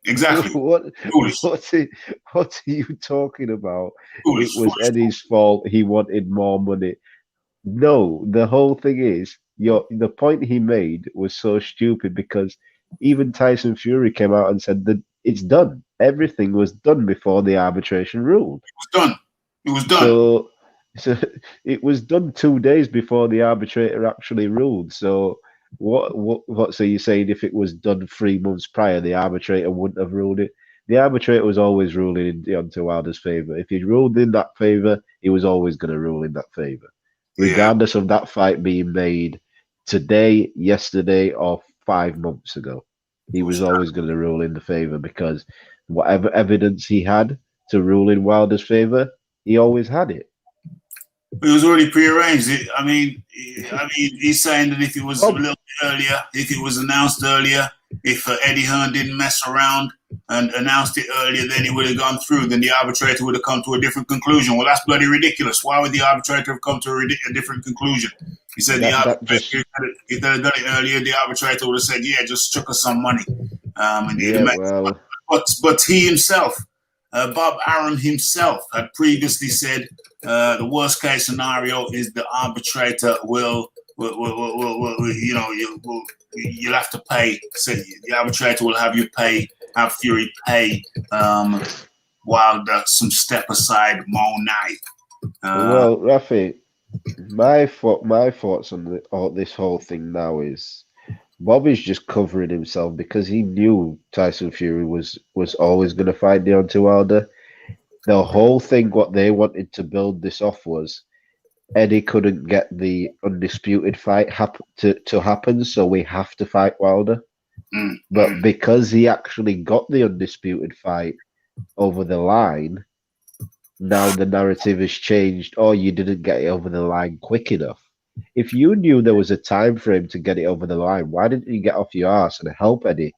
Exactly. What are you talking about? It was Eddie's fault. He wanted more money. No, the whole thing is the point he made was so stupid because even Tyson Fury came out and said that it's done. Everything was done before the arbitration ruled. It was done. So it was done 2 days before the arbitrator actually ruled. So what? So you're saying if it was done 3 months prior, the arbitrator wouldn't have ruled it? The arbitrator was always ruling in Deontay Wilder's favor. If he ruled in that favor, he was always going to rule in that favor, regardless of that fight being made today, yesterday, or 5 months ago. He was always going to rule in the favor because whatever evidence he had to rule in Wilder's favor, he always had it. It was already prearranged. He's saying that if it was a little bit earlier, if it was announced earlier, if Eddie Hearn didn't mess around and announced it earlier, then it would have gone through. Then the arbitrator would have come to a different conclusion. Well, that's bloody ridiculous. Why would the arbitrator have come to a different conclusion? He said if they had done it earlier, the arbitrator would have said, "Yeah, just chuck us some money." But he himself, Bob Arum himself, had previously said the worst case scenario is the arbitrator will you'll have to pay. So the arbitrator will have Fury pay Wilder some step aside money. Well, Rafi, my thoughts on this whole thing now is Bob is just covering himself because he knew Tyson Fury was always going to fight Deontay Wilder. The whole thing, what they wanted to build this off was Eddie couldn't get the Undisputed fight to happen, so we have to fight Wilder. But because he actually got the Undisputed fight over the line, now the narrative has changed. Oh, you didn't get it over the line quick enough. If you knew there was a time frame to get it over the line, why didn't you get off your ass and help Eddie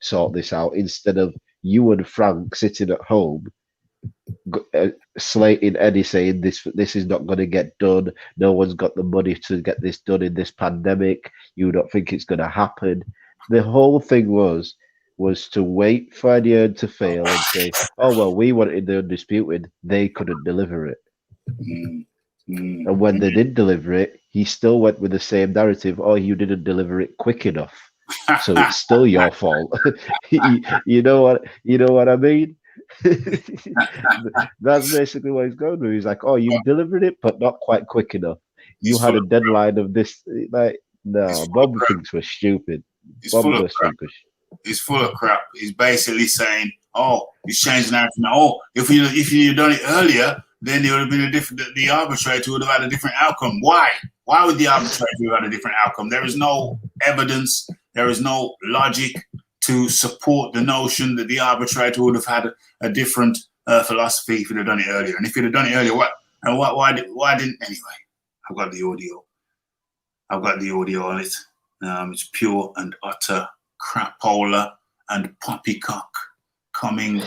sort this out instead of you and Frank sitting at home slating Eddie, saying this is not going to get done. No one's got the money to get this done in this pandemic. You don't think it's going to happen. The whole thing was to wait for Eddie Hearn to fail and say, oh, well, we wanted the Undisputed. They couldn't deliver it. And when they did deliver it, he still went with the same narrative. Oh, you didn't deliver it quick enough. So it's still your fault. you know what I mean? That's basically what he's going to. He's like, oh, you delivered it, but not quite quick enough. You had a deadline of this. Like, no, Bob thinks we're stupid. Bob just thinks we're He's full of crap. He's basically saying, "Oh, he's changing everything. Oh, if you'd done it earlier, then it would have been a different. The arbitrator would have had a different outcome. Why? Why would the arbitrator have had a different outcome? There is no evidence. There is no logic to support the notion that the arbitrator would have had a different philosophy if he'd have done it earlier. And if he'd have done it earlier, why didn't? Anyway, I've got the audio. I've got the audio on it. It's pure and utter crapola and poppycock coming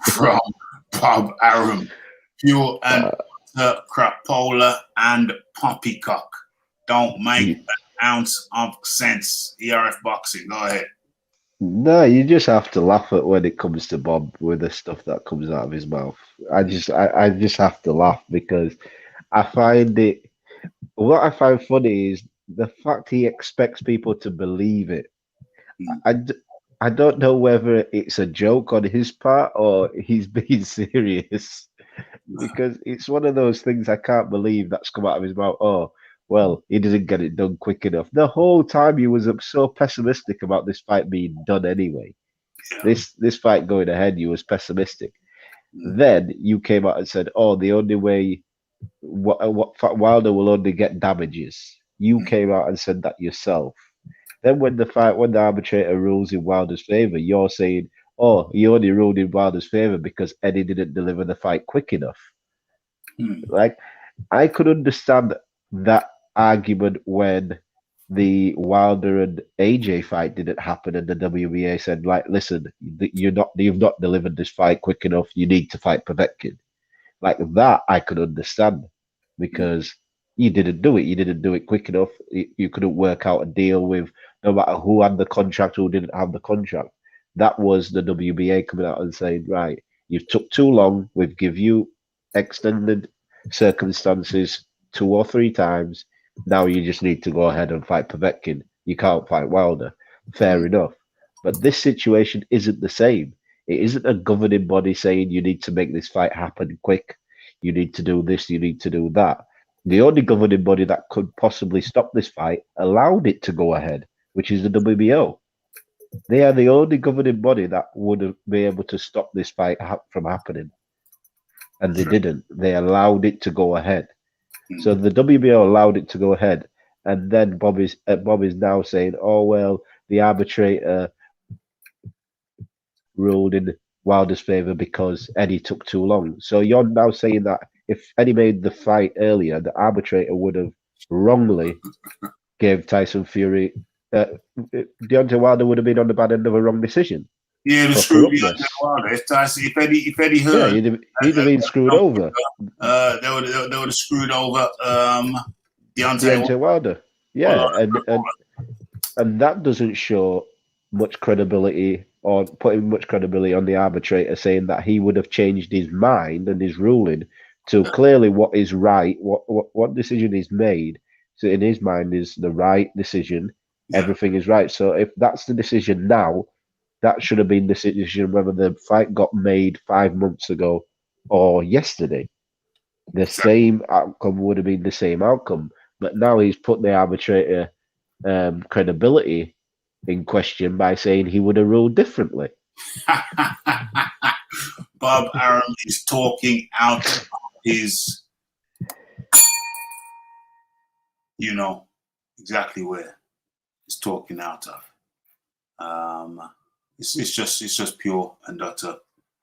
from Bob Arum. Pure and utter crapola and poppycock. Don't make an ounce of sense. ERF boxing. Go ahead. No, you just have to laugh at when it comes to Bob with the stuff that comes out of his mouth. I just have to laugh because I find it. What I find funny is the fact he expects people to believe it. I don't know whether it's a joke on his part or he's being serious, because it's one of those things I can't believe that's come out of his mouth. Oh, well, he didn't get it done quick enough. The whole time he was so pessimistic about this fight being done anyway. Yeah. This fight going ahead, he was pessimistic. Then you came out and said, oh, the only way Wilder will only get damages. You came out and said that yourself. Then when the arbitrator rules in Wilder's favor, you're saying, oh, he only ruled in Wilder's favor because Eddie didn't deliver the fight quick enough. Like, I could understand that argument when the Wilder and AJ fight didn't happen and the WBA said, like, listen, you've not delivered this fight quick enough. You need to fight Povetkin. Like that, I could understand because you didn't do it. You didn't do it quick enough. You couldn't work out a deal with no matter who had the contract or who didn't have the contract. That was the WBA coming out and saying, right, you've took too long. We've give you extended circumstances 2 or 3 times. Now you just need to go ahead and fight Povetkin. You can't fight Wilder. Fair enough. But this situation isn't the same. It isn't a governing body saying you need to make this fight happen quick. You need to do this. You need to do that. The only governing body that could possibly stop this fight allowed it to go ahead, which is the WBO. They are the only governing body that would be able to stop this fight from happening. And they didn't. They allowed it to go ahead. So the WBO allowed it to go ahead. And then Bob is now saying, oh, well, the arbitrator ruled in Wilder's favor because Eddie took too long. So you're now saying that if Eddie made the fight earlier, the arbitrator would have wrongly gave Tyson Fury. Deontay Wilder would have been on the bad end of a wrong decision. Yeah, the screwed Deontay Wilder. If Eddie Hearn, he'd have been screwed over. They would have screwed over Deontay Wilder. Yeah, and that doesn't show much credibility or putting much credibility on the arbitrator, saying that he would have changed his mind and his ruling to clearly what is right, what decision is made. So in his mind is the right decision. Everything is right. So if that's the decision now, that should have been the decision whether the fight got made 5 months ago or yesterday. The same outcome would have been the same outcome. But now he's put the arbitrator credibility in question by saying he would have ruled differently. Bob Arum is talking out his you know exactly where he's talking out of. It's just pure and utter.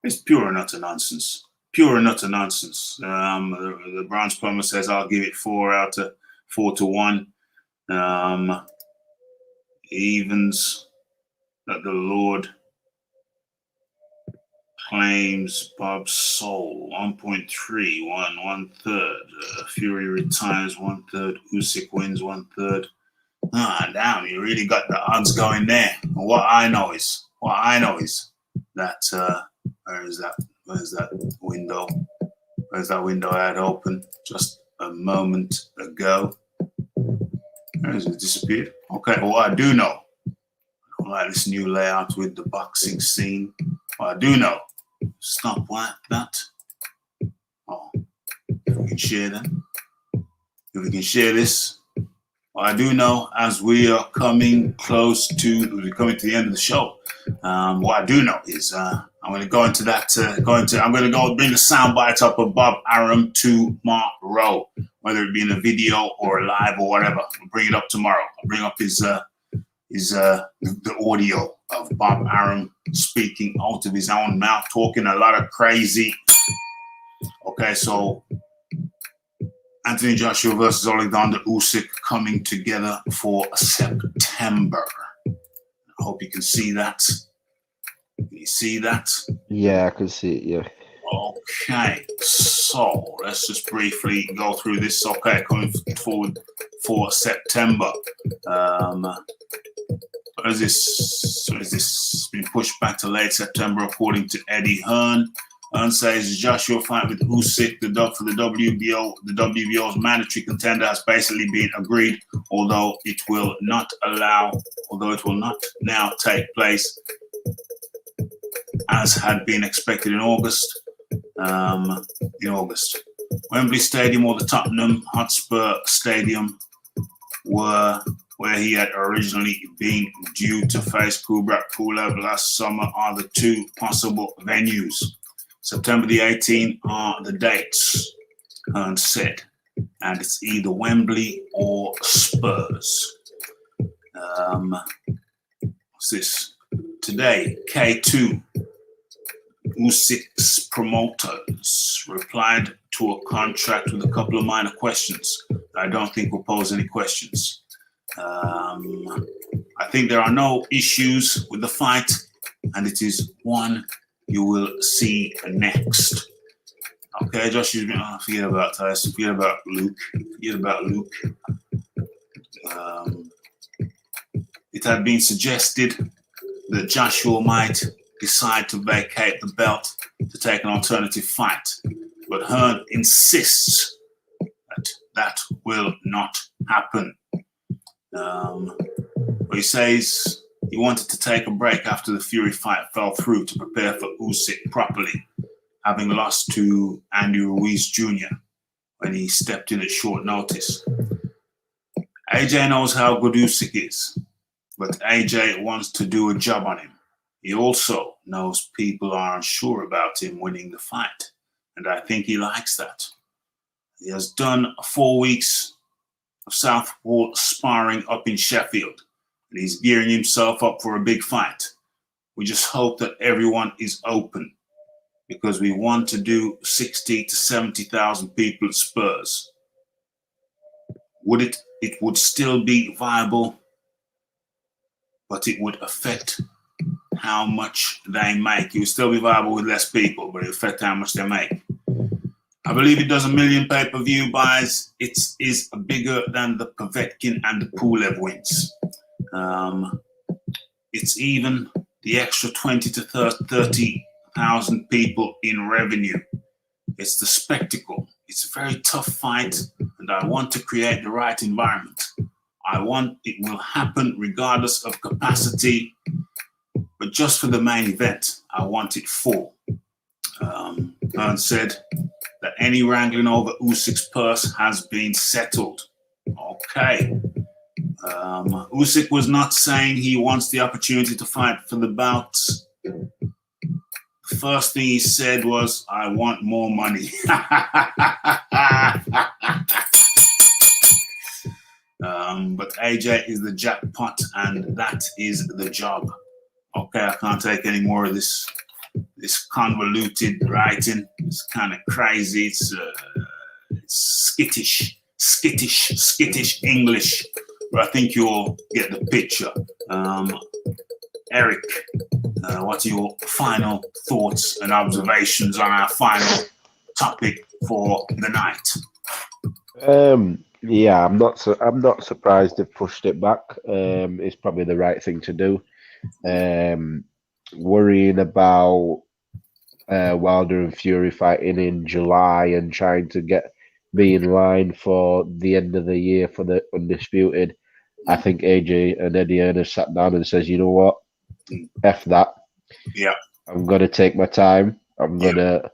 It's pure and utter nonsense. Pure and utter nonsense. The Bronze Plumber says I'll give it 4 to 1. Evens that the Lord claims Bob's soul 1.3, 1/3. Fury retires 1/3. Usyk wins 1/3. Damn! You really got the odds going there. What I know is that where's that window? Where's that window I had open just a moment ago? Where has it disappeared? Okay, what I do know, I don't like this new layout with the boxing scene. What I do know, stop that. Oh, if we can share them, if we can share this. What I do know, as we are coming to the end of the show, what I do know is I'm going to go into that. I'm going to go bring the soundbite up of Bob Arum tomorrow, whether it be in a video or live or whatever. I'll bring it up tomorrow. I'll bring up the audio of Bob Arum speaking out of his own mouth, talking a lot of crazy. Okay, so Anthony Joshua versus Alexander Usyk coming together for September. I hope you can see that. Can you see that? Yeah, I can see it, yeah. Okay, so let's just briefly go through this. Okay, coming forward for September. Is this been pushed back to late September according to Eddie Hearn? Hearn says Joshua fight with Usyk, for the WBO. The WBO's mandatory contender has basically been agreed, although it will not now take place as had been expected in August. Wembley Stadium or the Tottenham Hotspur Stadium where he had originally been due to face Kubrat Pulev last summer are the two possible venues. September the 18th are the dates, Hearn said, and it's either Wembley or Spurs. What's this? Today, K2, Usyk's promoters replied to a contract with a couple of minor questions that I don't think will pose any questions. I think there are no issues with the fight, and it is one you will see next. Okay, Josh, forget about Tyson, forget about Luke. It had been suggested that Joshua might decide to vacate the belt to take an alternative fight, but Hearn insists that will not happen. But he says he wanted to take a break after the Fury fight fell through to prepare for Usyk properly, having lost to Andy Ruiz Jr. when he stepped in at short notice. AJ knows how good Usyk is, but AJ wants to do a job on him. He also knows people are unsure about him winning the fight, and I think he likes that. He has done 4 weeks of Southpaw sparring up in Sheffield, and he's gearing himself up for a big fight. We just hope that everyone is open, because we want to do 60 to 70,000 people at Spurs. It would still be viable, but it would affect how much they make. It would still be viable with less people, but it would affect how much they make. I believe it does 1 million pay-per-view buys. It is bigger than the Povetkin and the Pulev wins. It's even the extra 20 to 30,000 people in revenue. It's the spectacle. It's a very tough fight, and I want to create the right environment. I want it will happen regardless of capacity, but just for the main event, I want it full. Hearn said that any wrangling over Usyk's purse has been settled. Okay. Usyk was not saying he wants the opportunity to fight for the bout. The first thing he said was, I want more money. But AJ is the jackpot, and that is the job. Okay, I can't take any more of this convoluted writing. It's kind of crazy. It's skittish English. But I think you'll get the picture. Eric, what are your final thoughts and observations on our final topic for the night? Yeah, I'm not surprised they've pushed it back. It's probably the right thing to do. Worrying about Wilder and Fury fighting in July and trying to be in line for the end of the year for the Undisputed. I think AJ and Eddie Hearn have sat down and says, you know what, F that. Yeah, I'm gonna take my time. I'm gonna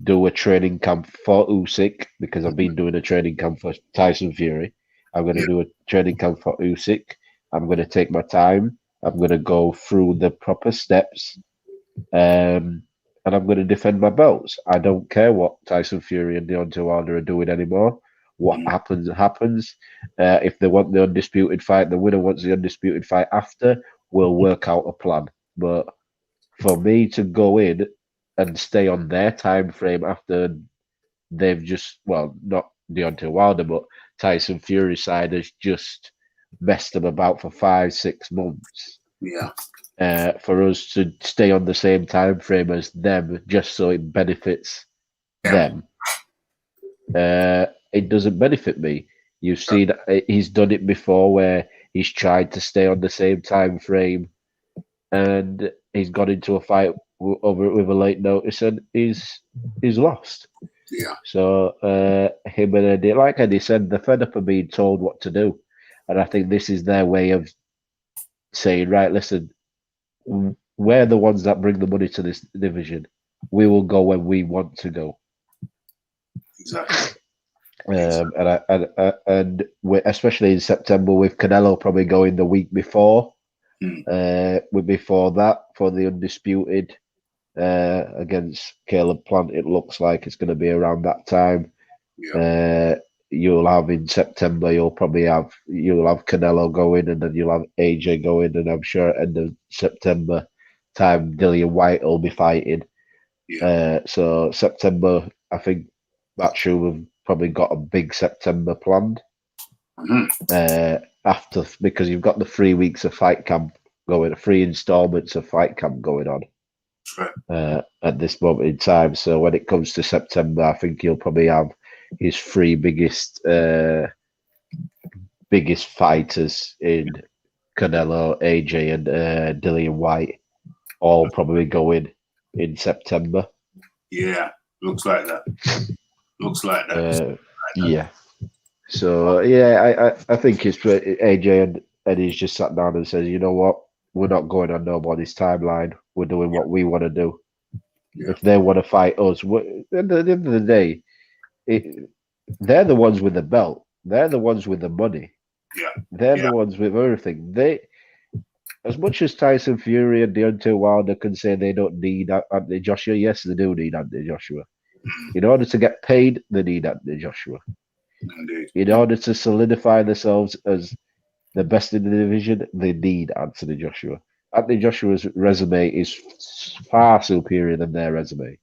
do a training camp for Usyk because I've been doing a training camp for Tyson Fury. I'm gonna do a training camp for Usyk. I'm gonna take my time. I'm gonna go through the proper steps, and I'm gonna defend my belts. I don't care what Tyson Fury and Deontay Wilder are doing anymore. What happens. If they want the Undisputed fight, the winner wants the Undisputed fight after. We'll work out a plan. But for me to go in and stay on their time frame after they've not Deontay Wilder, but Tyson Fury's side has just messed them about for 5-6 months. Yeah. For us to stay on the same time frame as them just so it benefits them, it doesn't benefit me. You've seen he's done it before where he's tried to stay on the same time frame and he's got into a fight over it with a late notice and he's lost. Yeah. So him and Eddie, like Eddie said, they're fed up of being told what to do. And I think this is their way of saying, right, listen, we're the ones that bring the money to this division. We will go when we want to go. Exactly. And especially in September with Canelo probably going the week before. Before that, for the Undisputed against Caleb Plant, it looks like it's going to be around that time. Yeah. You'll have in September, you'll have Canelo going, and then you'll have AJ going, and I'm sure at the end of September time, Dillian White will be fighting. Yeah. So September, I think Matchroom have probably got a big September planned. After, because you've got the 3 weeks of fight camp going, 3 installments of fight camp going on. Right. At this moment in time. So when it comes to September, I think he'll probably have his 3 biggest fighters in Canelo, AJ, and Dillian White, all probably going in September. Yeah, looks like that. Yeah. So yeah, I think it's AJ and Eddie's just sat down and says, you know what, we're not going on nobody's timeline. We're doing what we want to do. Yeah. If they want to fight us, at the end of the day, they're the ones with the belt. They're the ones with the money. Yeah. They're the ones with everything. As much as Tyson Fury and Deontay Wilder can say they don't need Anthony Joshua, yes, they do need Anthony Joshua. In order to get paid, they need Anthony Joshua. Indeed. In order to solidify themselves as the best in the division, they need Anthony Joshua. Anthony Joshua's resume is far superior than their resume.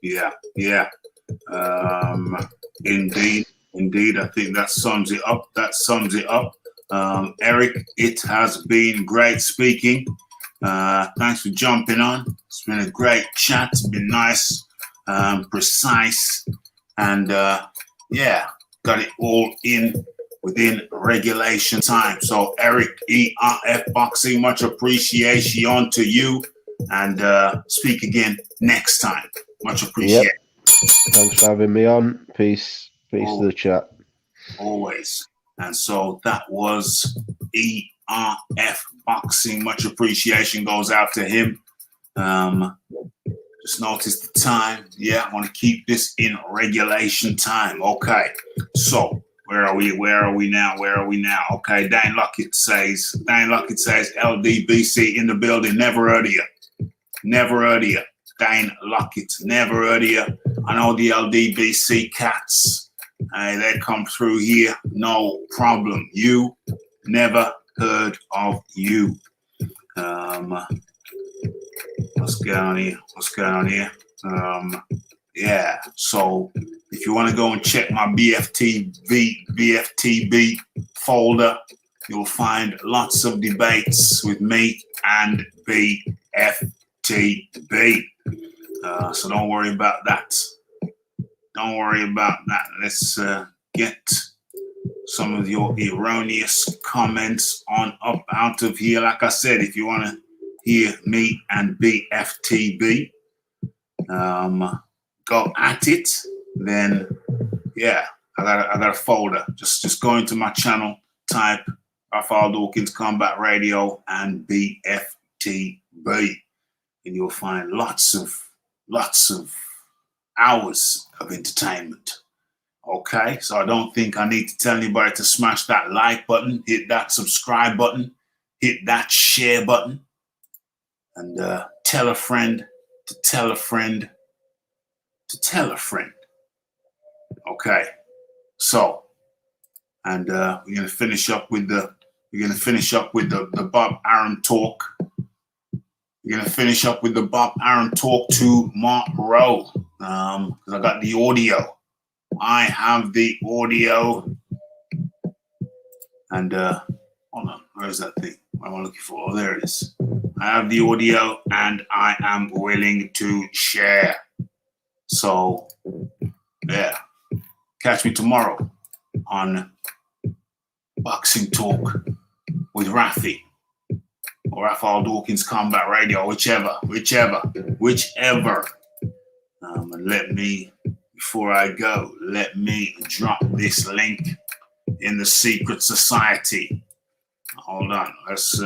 Yeah. Indeed. I think that sums it up. Eric, it has been great speaking. Thanks for jumping on. It's been a great chat. It's been nice, precise, and got it all within regulation time. So Eric, ERF Boxing, much appreciation to you, and speak again next time. Much appreciated. Yep. Thanks for having me on. Peace to the chat. Always. And so that was ERF Boxing. Much appreciation goes out to him. Just noticed the time. Yeah, I want to keep this in regulation time. Okay. So where are we now? Okay, Dane Luckett says LDBC in the building. Never heard of you. Dane Luckett, never heard of you. I know the LDBC cats. Hey, they come through here, no problem. You never heard of you. What's going on here? What's going on here? Yeah, so if you want to go and check my BFTB folder, you'll find lots of debates with me and BFTB. So don't worry about that. Don't worry about that. Let's get some of your erroneous comments on up out of here. Like I said, if you want to hear me and BFTB go at it, then yeah, I got a folder. Just go into my channel, type Raphael Dawkins Combat Radio and BFTB, and you'll find lots of hours of entertainment. Okay, so I don't think I need to tell anybody to smash that like button, hit that subscribe button, hit that share button, and tell a friend to tell a friend to tell a friend. Okay, so, and we're gonna finish up with the Bob Arum talk. We're gonna finish up with the Bob Arum talk tomorrow. Because I got the audio. I have the audio. And hold on, where's that thing? What am I looking for? Oh, there it is. I have the audio and I am willing to share. So yeah. Catch me tomorrow on Boxing Talk with Rafi or Raphael Dawkins Combat Radio, whichever. And let me, before I go, let me drop this link in the secret society. Hold on, let's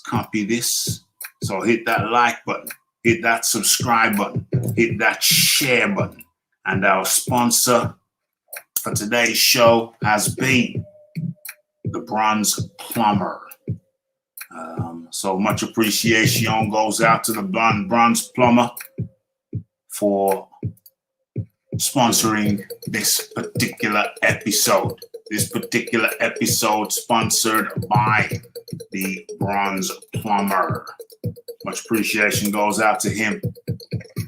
copy this. So hit that like button, hit that subscribe button, hit that share button. And our sponsor for today's show has been the Bronze Plumber. So much appreciation goes out to the Bronze Plumber for sponsoring this particular episode. This particular episode sponsored by the Bronze Plumber. Much appreciation goes out to him.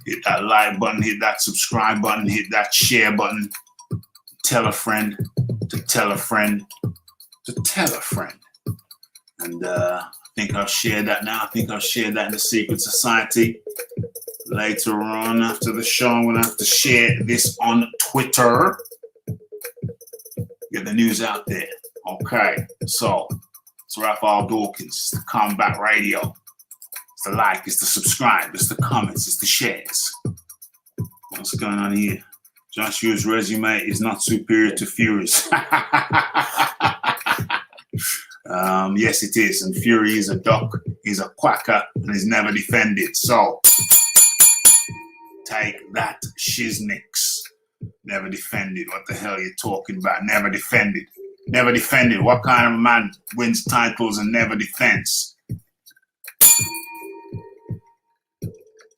Hit that like button, hit that subscribe button, hit that share button. Tell a friend to tell a friend to tell a friend. And I think I'll share that now. I think I'll share that in the secret society. Later on after the show, I'm going to have to share this on Twitter. Get the news out there. Okay, so it's Raphael Dawkins. It's the Combat Radio. It's the like, it's the subscribe, it's the comments, it's the shares. What's going on here? Joshua's resume is not superior to Fury's. Yes, it is. And Fury is a duck, he's a quacker, and he's never defended. So, take that, shiznix. Never defended. What the hell are you talking about? Never defended. Never defended. What kind of man wins titles and never defends?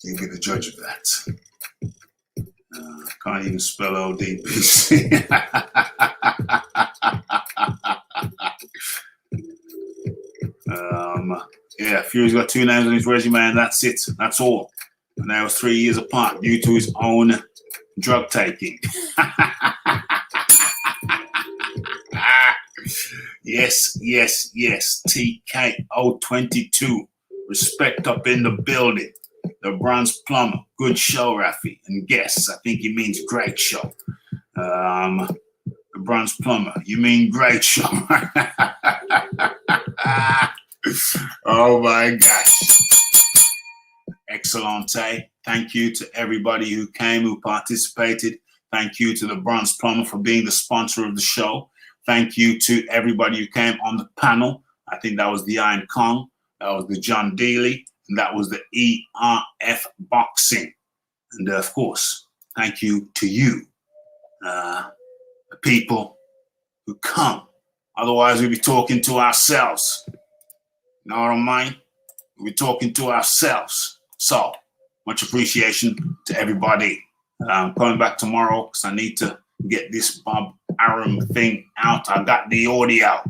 You be the judge of that. Can't even spell ODPC. Yeah, Fury's got 2 names on his resume, and that's it. That's all. And that was 3 years apart due to his own drug taking. Yes. TKO22. Respect up in the building. The Bronze Plumber. Good show, Rafi. And guess, I think he means great show. The Bronze Plumber. You mean great show. Oh my gosh. Excellente. Thank you to everybody who came, who participated. Thank you to the Bronze Plumber for being the sponsor of the show. Thank you to everybody who came on the panel. I think that was the Iron Kong. That was the John Daly. And that was the ERF Boxing. And of course, thank you to you, the people who come. Otherwise, we'd be talking to ourselves. You know what I mean? We'd be talking to ourselves. So, much appreciation to everybody. I'm coming back tomorrow because I need to get this Bob Arum thing out. I got the audio.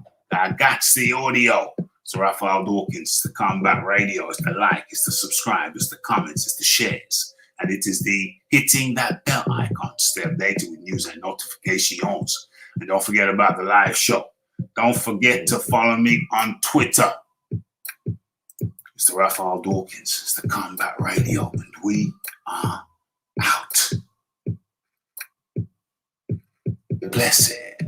So Raphael Dawkins, the Combat Radio, it's the like, it's the subscribe, it's the comments, it's the shares, and it is the hitting that bell icon to stay updated with news and notifications. And don't forget about the live show. Don't forget to follow me on Twitter. It's the Raphael Dawkins, it's the Combat Radio, and we are out. Blessed.